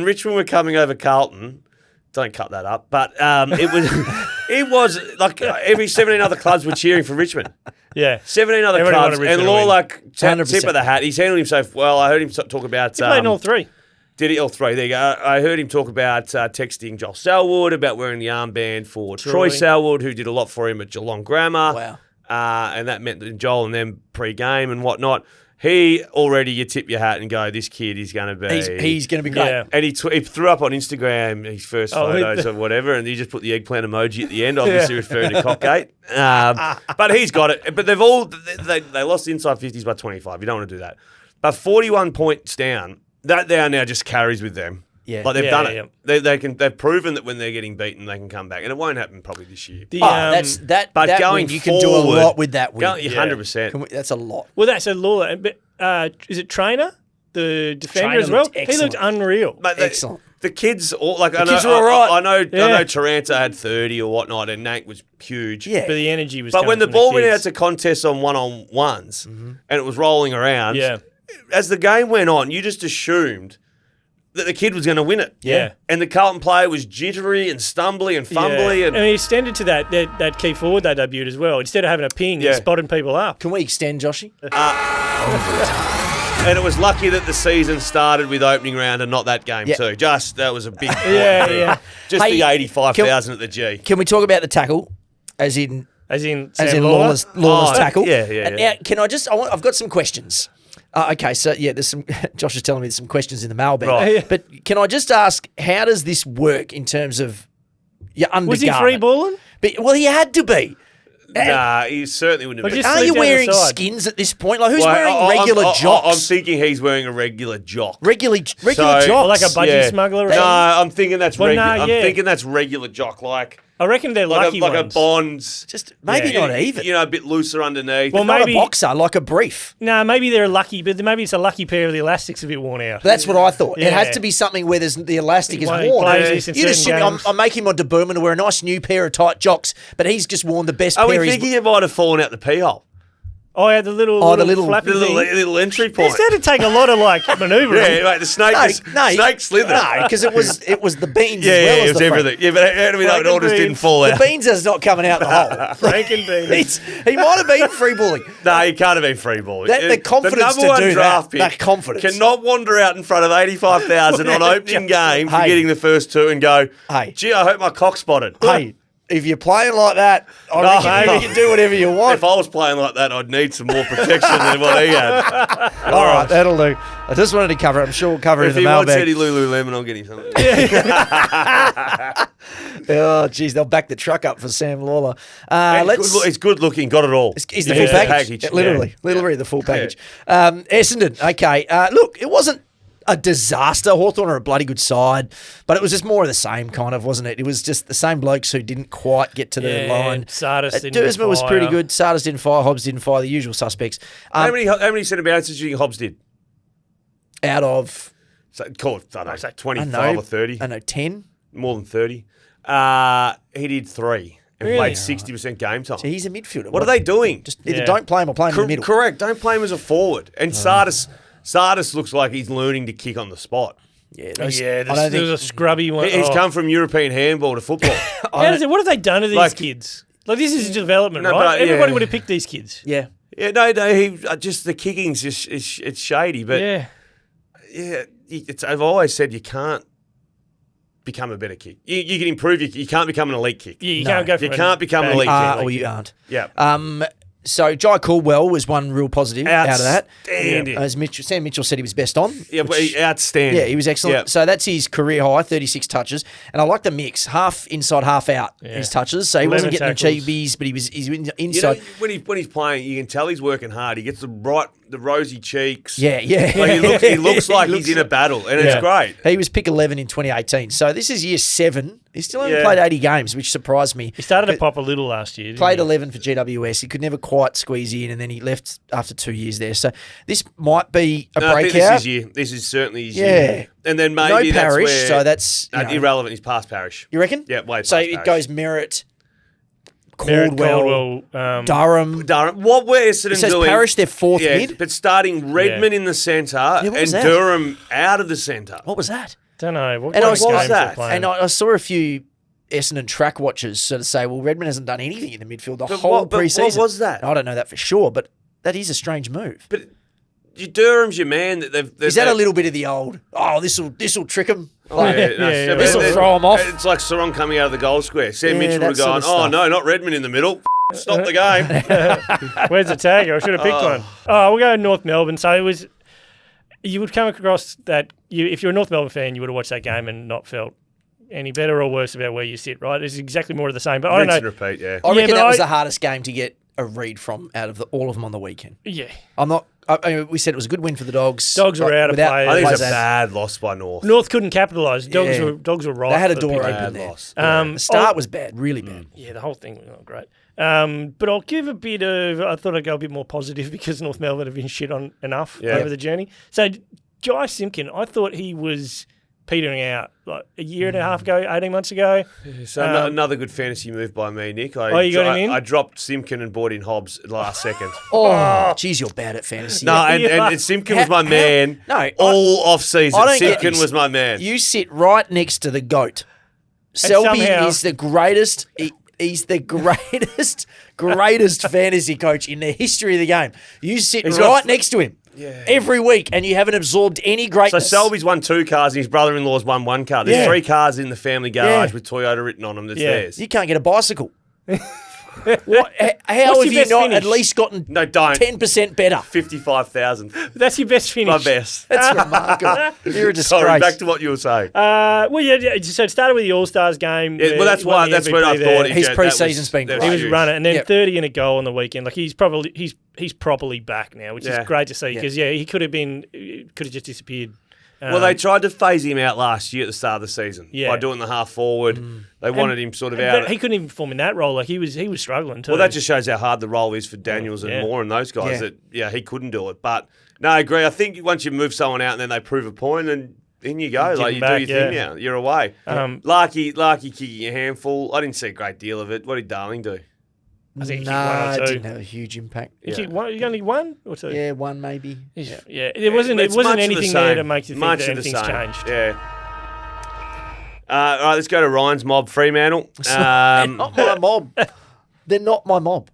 Richmond were coming over Carlton, don't cut that up, but it was like every 17 other clubs were cheering for Richmond. Yeah. 17 other clubs, and Law tip of the hat. He's handled himself well. I heard him talk about. He played in all 3. Did he? All 3. There you go. I heard him talk about texting Joel Selwood about wearing the armband for Troy Selwood, who did a lot for him at Geelong Grammar. Wow. And that meant that Joel and them pre-game and whatnot. He already, you tip your hat and go, this kid is going to be... He's going to be great. Yeah. And he threw up on Instagram his first photos or whatever, and he just put the eggplant emoji at the end, obviously referring to Cockgate. But he's got it. But they've all... They lost the inside 50s by 25. You don't want to do that. But 41 points down, that now just carries with them. Yeah. Like they've done it. Yeah. They've proven that when they're getting beaten, they can come back, and it won't happen probably this year. But going win, you can do a lot with that win. 100%. That's a lot. Well, that's a Lawler. Is it Trainer, the defender as well? He looked unreal. Excellent. The kids, kids were all right. I know Taranta had 30 or whatnot, and Nank was huge. Yeah. But the energy was. But when the ball went out to contests on one-on-ones, and it was rolling around, as the game went on, you just assumed that the kid was going to win it. Yeah. And the Carlton player was jittery and stumbly and fumbly. And he extended to that key forward they debuted as well. Instead of having a ping, he spotted people up. Can we extend, Joshy? And it was lucky that the season started with opening round and not that game too. That was a big Just the 85,000 at the G. Can we talk about the tackle? As in Lawler's tackle? Yeah. Now, can I just... I've got some questions. Okay, so there's some. Josh is telling me there's some questions in the mailbag. Right. But can I just ask, how does this work in terms of your undergarment? Was he free balling? Well, he had to be. Nah, he certainly wouldn't have been. Are you wearing skins at this point? Like, who's wearing regular jocks? I'm thinking he's wearing a regular jock. Regular jocks? Like a budgie smuggler? No, I'm thinking that's regular. I'm thinking that's regular jock. Like, I reckon they're lucky like ones. a Bonds. Just maybe not even. You know, a bit looser underneath. Well, maybe not a boxer, like a brief. No, maybe they're lucky, but maybe it's a lucky pair of the elastics a bit worn out. That's what I thought. It has to be something where the elastic is worn. You'd assume I'm making my Burman to wear a nice new pair of tight jocks, but he's just worn the best pair. Are we thinking it might have fallen out the pee hole? Oh, yeah, the little flappy thing. Little entry point. It's had to take a lot of manoeuvring. Yeah, mate, the snake slithered. No, because it was the beans as well as it was the everything. Yeah, but how do we know it all just didn't fall out? The beans is not coming out the hole. Frankenbeans. He might have been free balling. No, he can't have been free balling. The confidence the number to do draft that. That confidence. Cannot wander out in front of 85,000 on opening game for getting the first 2 and go, gee, I hope my cock spotted. Hey. if you're playing like that, I reckon you can do whatever you want. If I was playing like that, I'd need some more protection than what he had. All right, that'll do. I just wanted to cover it. I'm sure we'll cover it in the mailbag. If he wants Eddie Lululemon, I'll get him something. Oh, geez, they'll back the truck up for Sam Lawler. It's good looking, got it all. It's the full package. Literally the full package. Essendon, okay. Look, it wasn't a disaster. Hawthorn are a bloody good side, but it was just more of the same kind of, wasn't it? It was just the same blokes who didn't quite get to the line. Sardis didn't Duursma was pretty good. Sardis didn't fire. Hobbs didn't fire. The usual suspects. How many centre bounces do you think Hobbs did? Out of... I don't know, 25 or 30. I know, 10. More than 30. He did 3 and played 60% game time. So he's a midfielder. What are they doing? Just either don't play him or play him in the middle. Correct. Don't play him as a forward. And Sardis looks like he's learning to kick on the spot. Yeah, there's a scrubby one. He's come from European handball to football. What have they done to these kids? Like, this is development, right? Everybody would have picked these kids. Yeah. Yeah, no, he just the kicking's just it's shady, but I've always said you can't become a better kick. You can improve. You can't become an elite kick. Yeah, you can't go. You can't become an elite kick. Or you aren't. Yeah. So Jai Caldwell was one real positive out of that. Outstanding. As Sam Mitchell said, he was best on. Yeah, outstanding. Yeah, he was excellent. Yeah. So that's his career high, 36 touches. And I like the mix, half inside, half out, his touches. So he wasn't getting cheebies, but he's inside. You know, when he's playing, you can tell he's working hard. He gets the rosy cheeks. Yeah. Like he looks like he's in a battle, and it's great. He was pick 11 in 2018. So this is year 7. He still only played 80 games, which surprised me. He started to pop a little last year. Played 11 for GWS. He could never quite squeeze in, and then he left after 2 years there. So this might be a breakout. I think this is certainly his year. And then maybe no Parish, that's so that's irrelevant. He's past Parish. You reckon? Yeah, way past So Parish. it goes Merritt, Caldwell, Durham. What were Essendon doing? It says Parish, their fourth mid. But starting Redmond in the centre and Durham out of the centre. What was that? Don't know. What was that? And I saw a few Essendon track watchers sort of say, well, Redmond hasn't done anything in the midfield whole pre-season. What was that? I don't know that for sure, but that is a strange move. But Durham's your man. Is that a little bit of the old, this'll trick him? This'll throw him off. It's like Sarong coming out of the goal square. Sam Mitchell would have gone, no, not Redmond in the middle. Stop the game. Where's the tagger? I should have picked one. Oh, we'll go North Melbourne. So it was, you would come across that, if you're a North Melbourne fan, you would have watched that game and not felt any better or worse about where you sit, right? It's exactly more of the same. But I don't know. Rinse and repeat, I reckon that was the hardest game to get a read from out of all of them on the weekend. Yeah. We said it was a good win for the Dogs. Dogs were out of play. I think it's a bad loss by North. North couldn't capitalise. Dogs were right. They had a door open there. The start was bad, really bad. Yeah, the whole thing was not great. But I'll give a bit of... I thought I'd go a bit more positive because North Melbourne have been shit on enough over the journey. So, Jai Simpkin, I thought he was petering out like a year and a half ago, 18 months ago. So another good fantasy move by me, Nick. You got him in? I dropped Simpkin and bought in Hobbs last second. Geez, you're bad at fantasy. No, and Simpkin was my man all off-season. Simpkin was my man. You sit right next to the GOAT. Selby is the greatest... He's the greatest fantasy coach in the history of the game. You sit next to him every week and you haven't absorbed any greatness. So Selby's won 2 cars and his brother-in-law's won 1 car. There's 3 cars in the family garage with Toyota written on them that's theirs. You can't get a bicycle. How have you not at least gotten 10% better? 55,000. That's your best finish. My best. That's remarkable. You're a disgrace. Sorry, back to what you were saying. So it started with the All-Stars game. Well, that's where I thought his pre-season's been great. He was running, and then 30 and a goal on the weekend. Like he's properly back now, which is great to see because he could have just disappeared. Well, they tried to phase him out last year at the start of the season by doing the half forward. They wanted him sort of out. But he couldn't even perform in that role. Like he was struggling too. Well, that just shows how hard the role is for Daniels and Moore and those guys. That he couldn't do it. But no, I agree. I think once you move someone out and then they prove a point, and in you go. Like you do your thing now. You're away. Larky kicking a handful. I didn't see a great deal of it. What did Darling do? I think he kicked 1 or 2. It didn't have a huge impact. He kicked one, only 1 or 2? Yeah, 1 maybe. It wasn't anything there to make you think that anything's changed. Yeah. All right, let's go to Ryan's mob, Fremantle. They're not my mob. They're not my mob.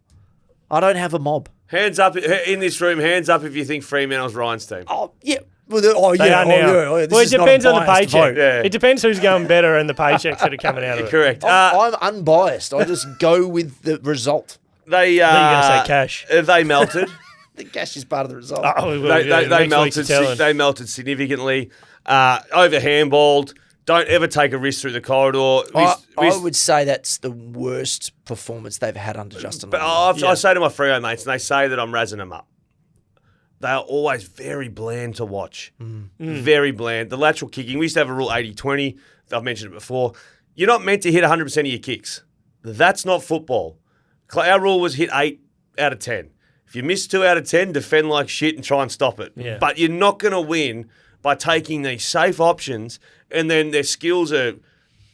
I don't have a mob. Hands up in this room. Hands up if you think Fremantle's Ryan's team. Oh yeah, Well, They are now. This Well, it is not a depends on the biased paycheck. vote. Yeah. It depends who's going better and the paychecks that are coming out of it. Correct. I'm unbiased. I just go with the result. They I thought you were going to say cash. They melted. The cash is part of the result. Oh, well, they next week's telling. melted significantly. Over handballed. Don't ever take a risk through the corridor. I would say that's the worst performance they've had under Justin. But I say to my Freo mates, and they say that I'm razzing them up. They are always very bland to watch. Very bland. The lateral kicking, we used to have a rule 80-20. I've mentioned it before. You're not meant to hit 100% of your kicks. That's not football. Our rule was hit 8 out of 10. If you miss 2 out of 10, defend like shit and try and stop it. Yeah. But you're not going to win by taking these safe options and then their skills are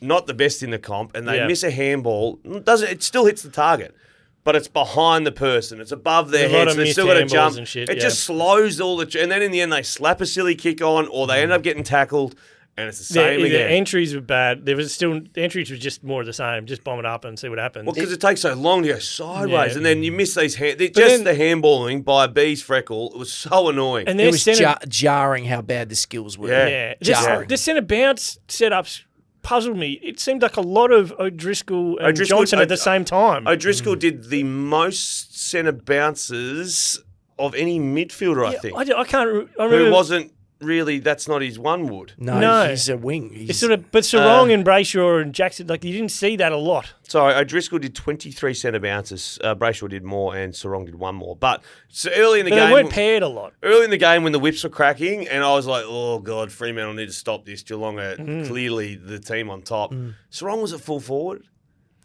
not the best in the comp and they miss a handball. It still hits the target, but it's behind the person. It's above their head, so they've still got to jump. It just slows all the... And then in the end, they slap a silly kick on or they end up getting tackled and it's the same again. The entries were bad. The entries were just more of the same. Just bomb it up and see what happens. Well, because it takes so long to go sideways and then you miss these the handballing by a bee's freckle. It was so annoying. And it was jarring how bad the skills were. Yeah. The centre bounce setups puzzled me. It seemed like a lot of O'Driscoll and Johnson at the same time. O'Driscoll did the most centre bounces of any midfielder, I think. I can't remember. Who wasn't... Really, that's not his one wood. No. He's a wing. It's sort of, but Sarong and Brayshaw and Jackson, like you didn't see that a lot. Sorry, O'Driscoll did 23 centre bounces. Brayshaw did more, and Sarong did one more. But so early in the game, they weren't paired a lot. Early in the game, when the whips were cracking, and I was like, "Oh God, Fremantle need to stop this." Geelong are clearly the team on top. Sarong was at full forward.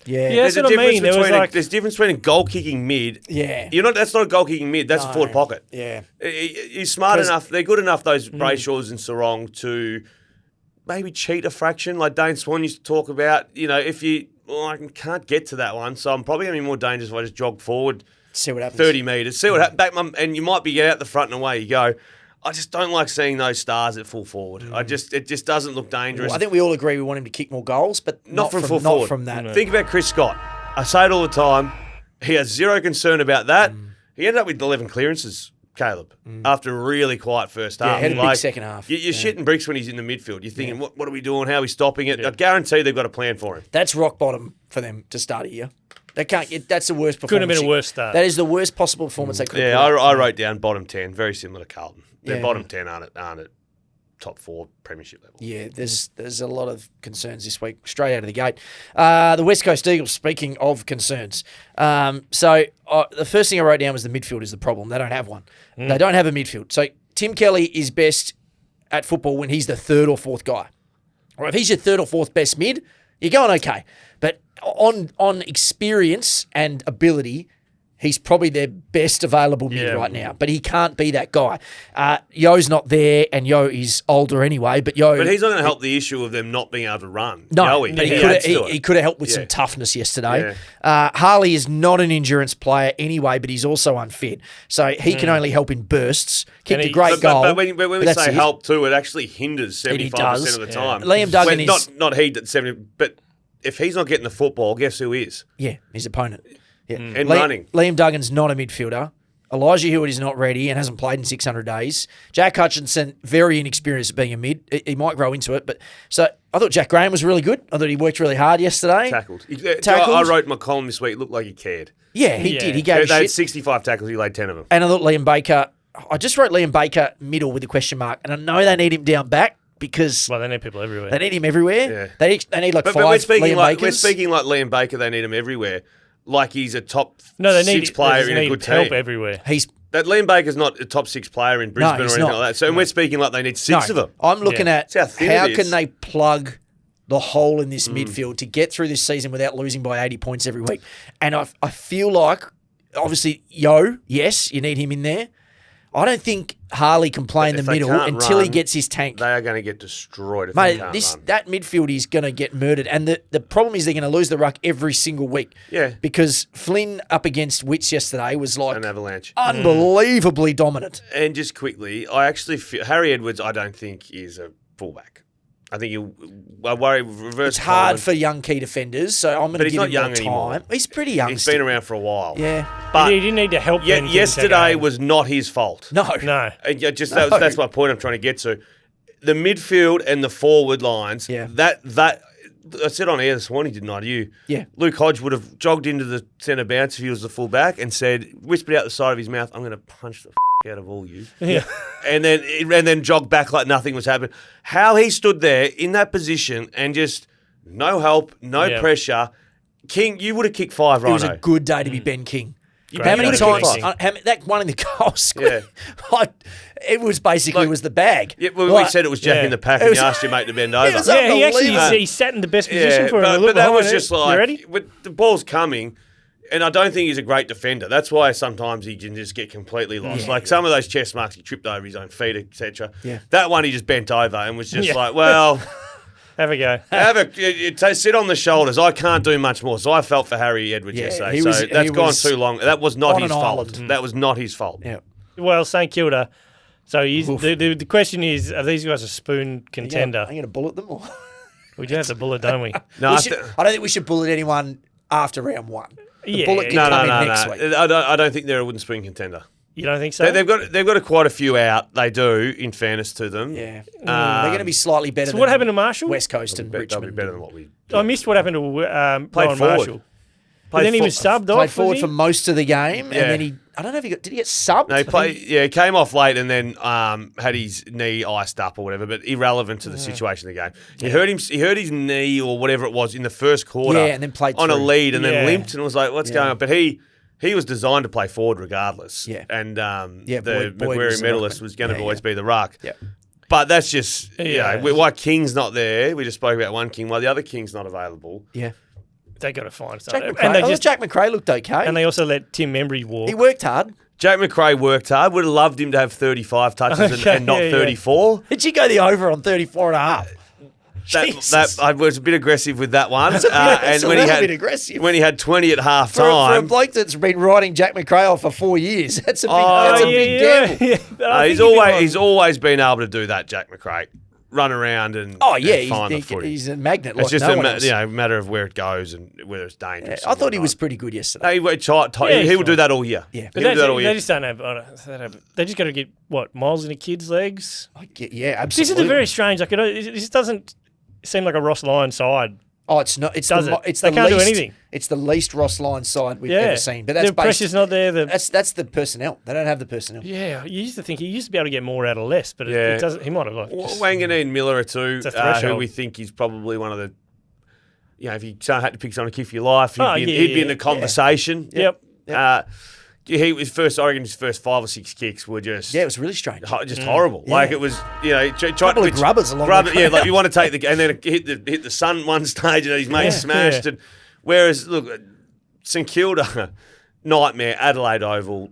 Yeah, that's what I mean. There's a difference between a goal kicking mid. Yeah. That's not a goal kicking mid. That's a forward pocket. Yeah. He's smart enough. They're good enough, those Brayshaws and Sarong, to maybe cheat a fraction, like Dane Swan used to talk about. If you, I can't get to that one, so I'm probably going to be more dangerous if I just jog forward. See what happens. 30 metres. See what happens. And you might be out the front and away you go. I just don't like seeing those stars at full forward. It just doesn't look dangerous. Well, I think we all agree we want him to kick more goals, but not from full forward. Not from that. Think about Chris Scott. I say it all the time. He has zero concern about that. He ended up with 11 clearances, Caleb, after a really quiet first half. Yeah, had a big second half. You're shitting bricks when he's in the midfield. You're thinking, what are we doing? How are we stopping it? I guarantee they've got a plan for him. That's rock bottom for them to start a year. They can't get. That's the worst performance. Couldn't have been a worse start. That is the worst possible performance they could have. Yeah, I wrote down bottom 10, very similar to Carlton. Their bottom 10 aren't at top 4 premiership level. Yeah, there's a lot of concerns this week, straight out of the gate. The West Coast Eagles, speaking of concerns. The first thing I wrote down was the midfield is the problem. They don't have one. They don't have a midfield. So Tim Kelly is best at football when he's the third or fourth guy. Or if he's your third or fourth best mid, you're going okay. But on experience and ability, he's probably their best available mid right now, but he can't be that guy. Yo's not there, and Yo is older anyway. But he's not going to help the issue of them not being able to run. No, Yoey, but he could have helped with some toughness yesterday. Yeah. Harley is not an endurance player anyway, but he's also unfit, so he can only help in bursts. Kicked a great goal. But when we say help too, it actually hinders 75% of the time. Liam Duggan is not he at 70, but if he's not getting the football, guess who is? Yeah, his opponent. Yeah. And running. Liam Duggan's not a midfielder. Elijah Hewitt is not ready and hasn't played in 600 days. Jack Hutchinson, very inexperienced at being a mid. He might grow into it. But so I thought Jack Graham was really good. I thought he worked really hard yesterday. Tackled. I wrote in my column this week, it looked like he cared. Yeah, he did. He gave They shit. had 65 tackles, he laid 10 of them. And I thought Liam Baker, I just wrote Liam Baker middle with a question mark. And I know they need him down back because... Well, they need people everywhere. They need him everywhere. Yeah. They need like but five we're speaking Liam Bakers. We're speaking like Liam Baker, they need him everywhere. Like he's a top they six player in a good help team. everywhere. That Liam Baker's not a top 6 player in Brisbane or anything like that. So we're speaking like they need 6 of them. I'm looking at how can they plug the hole in this midfield to get through this season without losing by 80 points every week. And I feel like, obviously, yes, you need him in there. I don't think Harley can play in the middle until he gets his tank. They are going to get destroyed if Mate, they can't run. That midfield is going to get murdered. And the problem is they're going to lose the ruck every single week. Yeah. Because Flynn up against Witts yesterday was like... An avalanche. Unbelievably dominant. And just quickly, I actually feel... Harry Edwards, I don't think is a fullback. I think I worry reverse. It's hard for young key defenders, so I'm going to give him young more time. anymore. He's pretty young. He's been around for a while. Yeah. But he didn't need to help. Yesterday was not his fault. No. That's my point I'm trying to get to. The midfield and the forward lines. Yeah. That I said on air this morning, didn't I? To you. Yeah. Luke Hodge would have jogged into the centre bounce if he was the full back and said, whispered out the side of his mouth, "I'm going to punch the out of all you." Yeah. And then jogged back like nothing was happening. How he stood there in that position and just no help, no pressure. King, you would have kicked 5, right? It was a good day to be Ben King. Great. How many Great. times? That one in the goal square. It was basically was the bag. Yeah, we said it was Jack in the pack and you asked your mate to bend over. He sat in the best position for it. But that was just like, you ready? With the ball's coming, and I don't think he's a great defender. That's why sometimes he can just get completely lost. Some of those chest marks, he tripped over his own feet, etc. Yeah. That one he just bent over and was just like, well... Have a go. Sit on the shoulders. I can't do much more. So I felt for Harry Edwards yesterday. That's gone too long. That was not his fault. That was not his fault. Yeah. Well, St Kilda. So the question is, are these guys a spoon contender? Are you going to bullet them? Or? We do have to bullet, don't we? No, I don't think we should bullet anyone after round 1. The bullet can no, come in next week. I don't think they're a wooden spoon contender. You don't think so? They've got quite a few out. They do, in fairness to them. Yeah. They're going to be slightly better than what happened to Marshall? West Coast and Richmond. They'll be better than what we... I missed what happened to Ryan Marshall. But then he was subbed off. Played forward for most of the game, and then I don't know if did he get subbed? No, he came off late and then had his knee iced up or whatever, but irrelevant to the situation of the game. He hurt his knee or whatever it was in the first quarter. Yeah, and then played on through. a lead and then limped and was like, what's going on? But he was designed to play forward regardless. Yeah. And Boyd Macquarie was medalist was going to always be the ruck. Yeah. But that's just, why King's not there. We just spoke about one King. Why the other King's not available. Yeah. They got to find Jack something. McRae, Jack McRae looked okay. And they also let Tim Membry walk. He worked hard. Jack McRae worked hard. Would have loved him to have 35 touches and not 34. Did you go the over on 34 and a half? I was a bit aggressive with that one. And when he had 20 at half time. For a bloke that's been riding Jack McRae off for 4 years, that's a big gamble. He's always been able to do that, Jack McRae. Run around and find the footy. He's a magnet. It's like just a matter of where it goes and whether it's dangerous. I thought he was pretty good yesterday. He would do that all year. Yeah, but they just don't have. They just got to get miles into kids' legs. Yeah, absolutely. This is a very strange. This doesn't seem like a Ross Lyon side. Oh, it's not. They can't do anything. It's the least Ross Lyon side we've ever seen. But that's the pressure's not there. That's the personnel. They don't have the personnel. Yeah, you used to think he used to be able to get more out of less, but it doesn't. He might have Wanganeen Miller are two who we think is probably one of the. If you had to pick someone to kick for your life, he'd be in the conversation. Yep. His first 5 or 6 kicks were just it was really strange, just horrible. Yeah. Like it was, couple of grubbers along the way. Yeah, like you want to take and then hit the sun one stage and his mate smashed. And whereas look, St Kilda, nightmare, Adelaide Oval,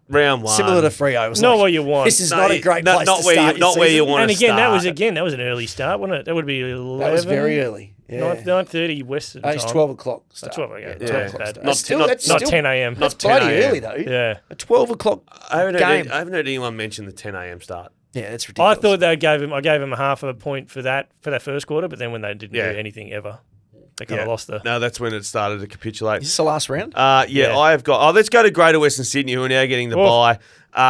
round 1, similar to Freo. Not what you want. This is not a great place to start. Not where you want to start. That was an early start, wasn't it? That would be 11. That was very early. 9:30 Western time. It's 12 o'clock. Start. 12 o'clock. Yeah. 12 o'clock. Not 10 a.m. That's bloody early though. Yeah. A 12 o'clock game. I haven't heard anyone mention the 10 a.m. start. Yeah, that's ridiculous. I thought I gave him a half a point for that first quarter, but then when they didn't do anything ever, they kind of lost the. No, that's when it started to capitulate. Is this the last round? I have got. Let's go to Greater Western Sydney, who are now getting the bye.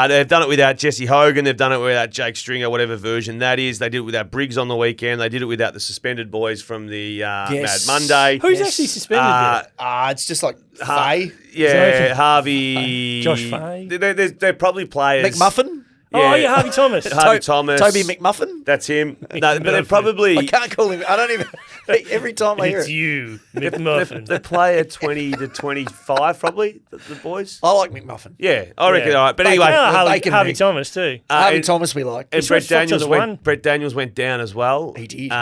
They've done it without Jesse Hogan. They've done it without Jake Stringer, whatever version that is. They did it without Briggs on the weekend. They did it without the suspended boys from the Mad Monday. Who's actually suspended there? It's just like Fay. Harvey. Josh Fay. They're probably players. McMuffin? Yeah. Harvey Thomas. Thomas. Toby McMuffin? That's him. No, but they're probably... I can't call him. I don't even... Every time I hear it's you, McMuffin. They play at 20 to 25, probably, the boys. I like McMuffin. Yeah, I reckon. All right. But anyway... Harvey Thomas too. Harvey Thomas we like. And Brett Daniels went down as well. He did.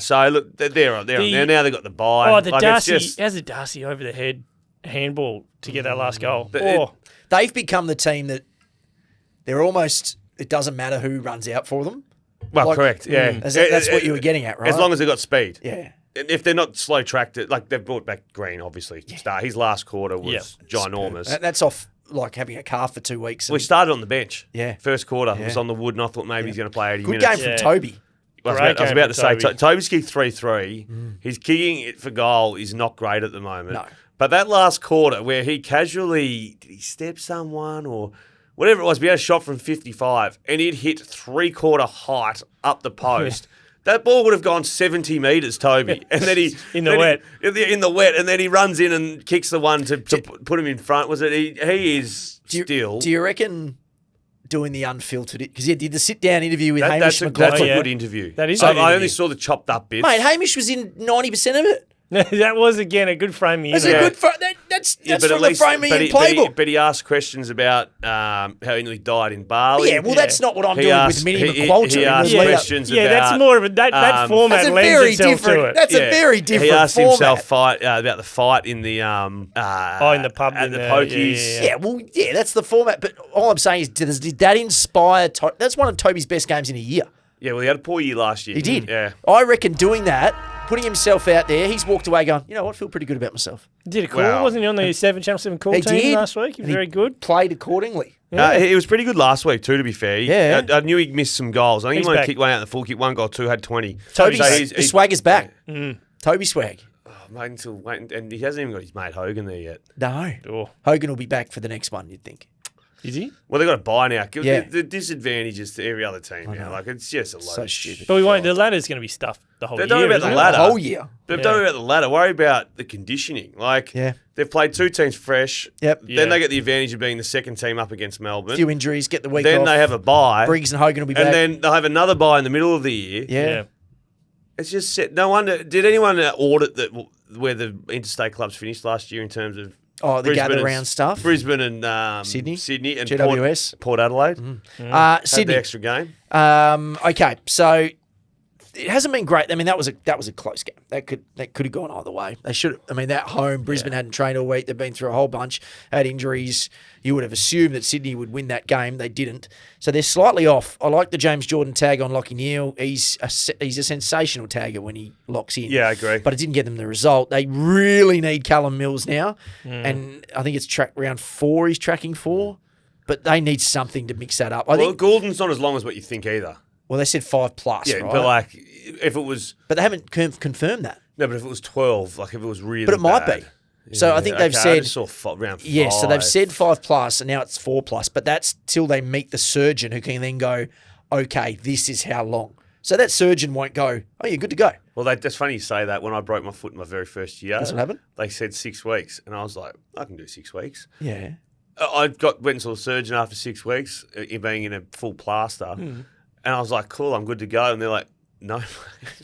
So, look, they're on there. Now they've got the bye. Oh, how's the Darcy over the head handball to get that last goal? They've become the team that they're almost... It doesn't matter who runs out for them. Well, correct, yeah. That's what you were getting at, right? As long as they've got speed. Yeah. If they're not slow tracked, like they've brought back Green, obviously. Yeah. His last quarter was ginormous. That's off like having a calf for 2 weeks. We started on the bench. Yeah. First quarter was on the wood, and I thought maybe he's going to play 80 minutes. Good game from Toby. I was about to say, Toby's kicked 3-3. His kicking it for goal is not great at the moment. No. But that last quarter where he casually, did he step someone or whatever it was, we had a shot from 55 and it hit 3/4 height up the post. That ball would have gone 70 metres, Toby. And then he... in the wet. In the wet. And then he runs in and kicks the one to put him in front. Was it? He is still... Do you reckon doing the unfiltered... Because he did the sit-down interview with Hamish McLaughlin. That's a good interview. That is I good interview. only saw the chopped up bits. Mate, Hamish was in 90% of it. That was, again, a good framing. That's interview. a good... That's from the framing and playbook. But he asked questions about how he nearly died in Bali. Yeah, well, that's not what I'm doing with Minnie McQualter. He asked questions about... Yeah, that's more of a... That format that's a lends very itself different, to it. That's a very different He asked format. himself about the fight in the... in the pub. At the Pokies. Yeah, that's the format. But all I'm saying is, did that inspire... That's one of Toby's best games in a year. Yeah, well, he had a poor year last year. He did. Yeah. I reckon doing that, putting himself out there, he's walked away going, you know what, I feel pretty good about myself. Did a call, Wow. wasn't he on the Channel 7 call He team did. last week? He was very good. Played accordingly. He was pretty good last week too, to be fair. Yeah. I knew he'd missed some goals. I think He's he might back. have kicked one out in the full kick, one goal, two, had 20. Toby's So the swagger's back. Mm. Toby swag. And he hasn't even got his mate Hogan there yet. No. Oh. Hogan will be back for the next one, you'd think. Is he? Well, they've got to buy now. Yeah. The disadvantages to every other team now. Like, it's just a load So of stupid. shit. But we won't. The ladder's going to be stuffed the whole Don't year. worry about isn't the it? ladder. The whole year. But don't worry about the ladder. Worry about the conditioning. Like, Yeah. they've played two teams fresh. Yep. Then they get the advantage of being the second team up against Melbourne. Few injuries, get the week Then off. they have a bye. Briggs and Hogan will be back. And then they'll have another bye in the middle of the year. yeah. It's just set. No wonder. Did anyone audit where the interstate clubs finished last year in terms of Oh, the Brisbane gather and- round stuff. Brisbane and Sydney? and GWS. Port Adelaide? Had Sydney. the extra game. Okay, so it hasn't been great. I mean, that was a close game. That could have gone either way. They should. I mean, that home Brisbane hadn't trained all week. They've been through a whole bunch, had injuries. You would have assumed that Sydney would win that game. They didn't. So they're slightly off. I like the James Jordan tag on Lachie Neale. He's a sensational tagger when he locks in. Yeah, I agree. But it didn't get them the result. They really need Callum Mills now, and I think it's round 4. He's tracking 4, but they need something to mix that up. I think. Goulden's not as long as what you think either. Well, they said 5+, Yeah, right? but like if it was But they haven't confirmed that. no, but if it was 12, like if it was really, But it might bad. be. So I think they've I said just saw round 5. yes. So they've said 5+, and now it's 4+. But that's till they meet the surgeon who can then go, okay, this is how long. So that surgeon won't go, oh, you're good to go. Well, that's funny you say that. When I broke my foot in my very first year, That's what happened? They said 6 weeks, and I was like, I can do 6 weeks. Yeah. I went to a surgeon after 6 weeks, being in a full plaster, and I was like, cool, I'm good to go. And they're like, no.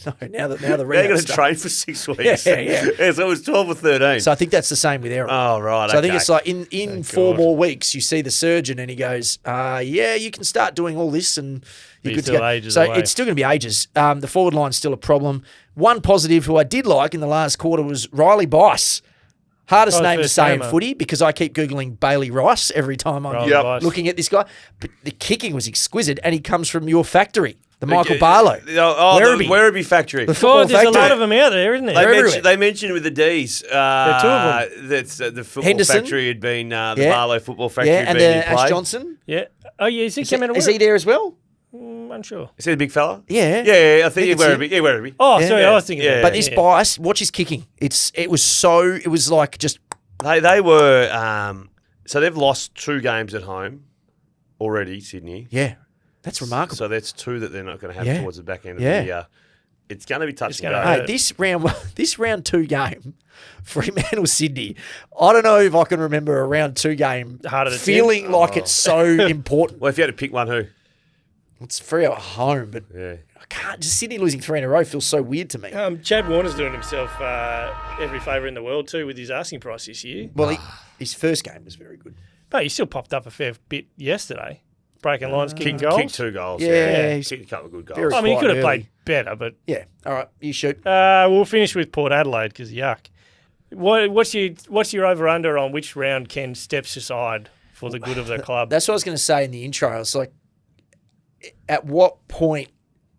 No, now the They're rehab going to stuff. train for 6 weeks. Yeah. So it was 12 or 13. So I think that's the same with Aaron. Oh, right. So I think okay. it's like in 4 more weeks, you see the surgeon and he goes, yeah, you can start doing all this and you're good to still go. ages So away. it's still going to be ages. The forward line's still a problem. One positive who I did like in the last quarter was Riley Bice. Hardest Oh, name to first say in gamer. footy because I keep Googling Bailey Rice every time I'm Riley Bice. looking at this guy. But the kicking was exquisite and he comes from your factory, the Michael Barlow. Oh, Werribee. the Werribee factory. The football God, there's a factory. lot of them out there, isn't there? everywhere. They mentioned with the D's. There are 2 of them. That's the football Henderson. factory had been the Yeah. Barlow football factory Yeah, had and been in Ash play. Johnson. Yeah. Oh, yeah. Is he coming to Is work? he there as well? Unsure. Is he a big fella? Yeah. Yeah, I think it's Werribee. Yeah, Werribee. Oh, Yeah. sorry. I was thinking. Yeah. about But it. this Yeah. Bice, watch his kicking. It was like just They were so they've lost 2 games at home already, Sydney. yeah, that's remarkable. So that's 2 that they're not going to have Yeah. towards the back end of Yeah. the year. It's going to be touch It's and gonna go. hurt. Hey, this round 2 game, Fremantle Sydney. I don't know if I can remember a round 2 game Harder to feeling like it's so important. Well, if you had to pick one, who? It's free at home, but Yeah. I can't. Just Sydney losing 3 in a row feels so weird to me. Chad Warner's doing himself every favour in the world too with his asking price this year. Well, his first game was very good. But he still popped up a fair bit yesterday, breaking lines, kicking goals. Kicked 2 goals. Yeah, he's Kicked a couple of good goals. very- I mean, he could have quite played better, but Yeah. All right, you shoot. we'll finish with Port Adelaide because yuck. What's your over under on which round Ken steps aside for the good of the club? That's what I was going to say in the intro. I was like, at what point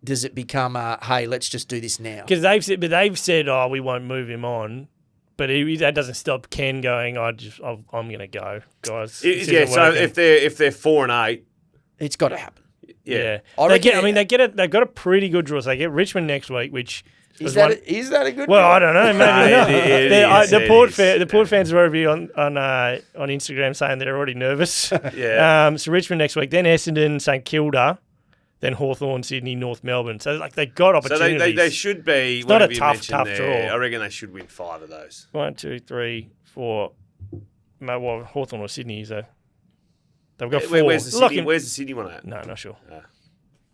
does it become, hey, let's just do this now? Because they've said, oh, we won't move him on. But that doesn't stop Ken going, I'm going to go, guys. This Yeah, isn't so working." if they're 4 and 8, It's got to happen. Yeah. They get it. They've got a pretty good draw. So they get Richmond next week, which is that a good? Well, I don't know. Maybe not. The Port fans are already on Instagram saying they're already nervous. Yeah. So Richmond next week, then Essendon, St Kilda, then Hawthorn, Sydney, North Melbourne. So they got opportunities. So they should be. It's not a tough draw. I reckon they should win 5 of those. 1, 2, 3, 4. Well, Hawthorn or Sydney, so they've got 4. Where's the Sydney one at? No, not sure.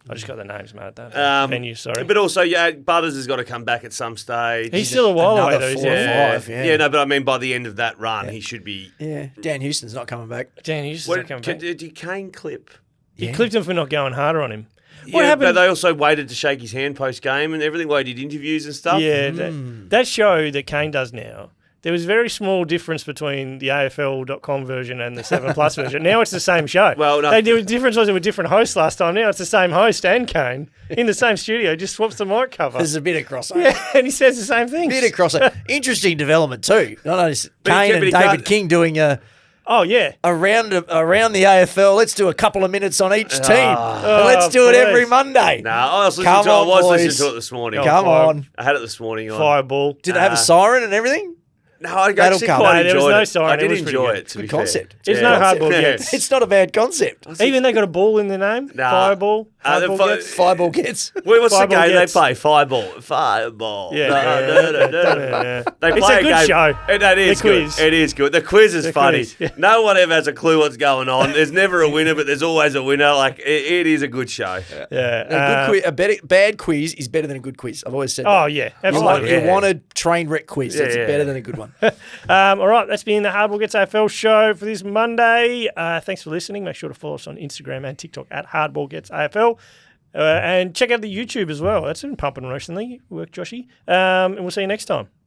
I just got the names, mate. Venue, sorry. But also, Butters has got to come back at some stage. He's still a while away, though. 4 or 5. Yeah, no, but I mean, by the end of that run, he should be. Yeah, Dan Houston's not coming back. Dan Houston's not coming back. Did Kane clip? He clipped him for not going harder on him. What happened? But they also waited to shake his hand post game and everything. While he did interviews and stuff. Yeah, that show that Kane does now. There was a very small difference between the AFL.com version and the 7 Plus version. Now it's the same show. Well, no. The difference was there were different hosts last time. Now it's the same host and Kane in the same studio, just swaps the mic cover. There's a bit of crossover. Yeah, and he says the same thing. Bit of crossover. Interesting development too. Not only Kane and David King doing around the AFL. Let's do a couple of minutes on each team. Let's do it every Monday. No, I was listening to it this morning. Come on. I had it this morning. Fireball. Did they have a siren and everything? No, I actually quite enjoyed no it. siren. I did enjoy it, to good be concept. fair. It's no hardball gets. It's not a bad concept. Even they got a ball in their name. Fireball. Fireball gets. What's the game they play? Fireball. Yeah. They play it's a good show. That is good. It is good. The quiz is funny. No one ever has a clue what's going on. There's never a winner, but there's always a winner. Like it is a good show. Yeah. A bad quiz is better than a good quiz. I've always said that. Oh, yeah. Absolutely. You want a train wreck quiz. It's better than a good one. All right, that's been the Hardball Gets AFL show for this Monday. Thanks for listening. Make sure to follow us on Instagram and TikTok at Hardball Gets AFL. And check out the YouTube as well. That's been pumping recently. Work, Joshy. And we'll see you next time.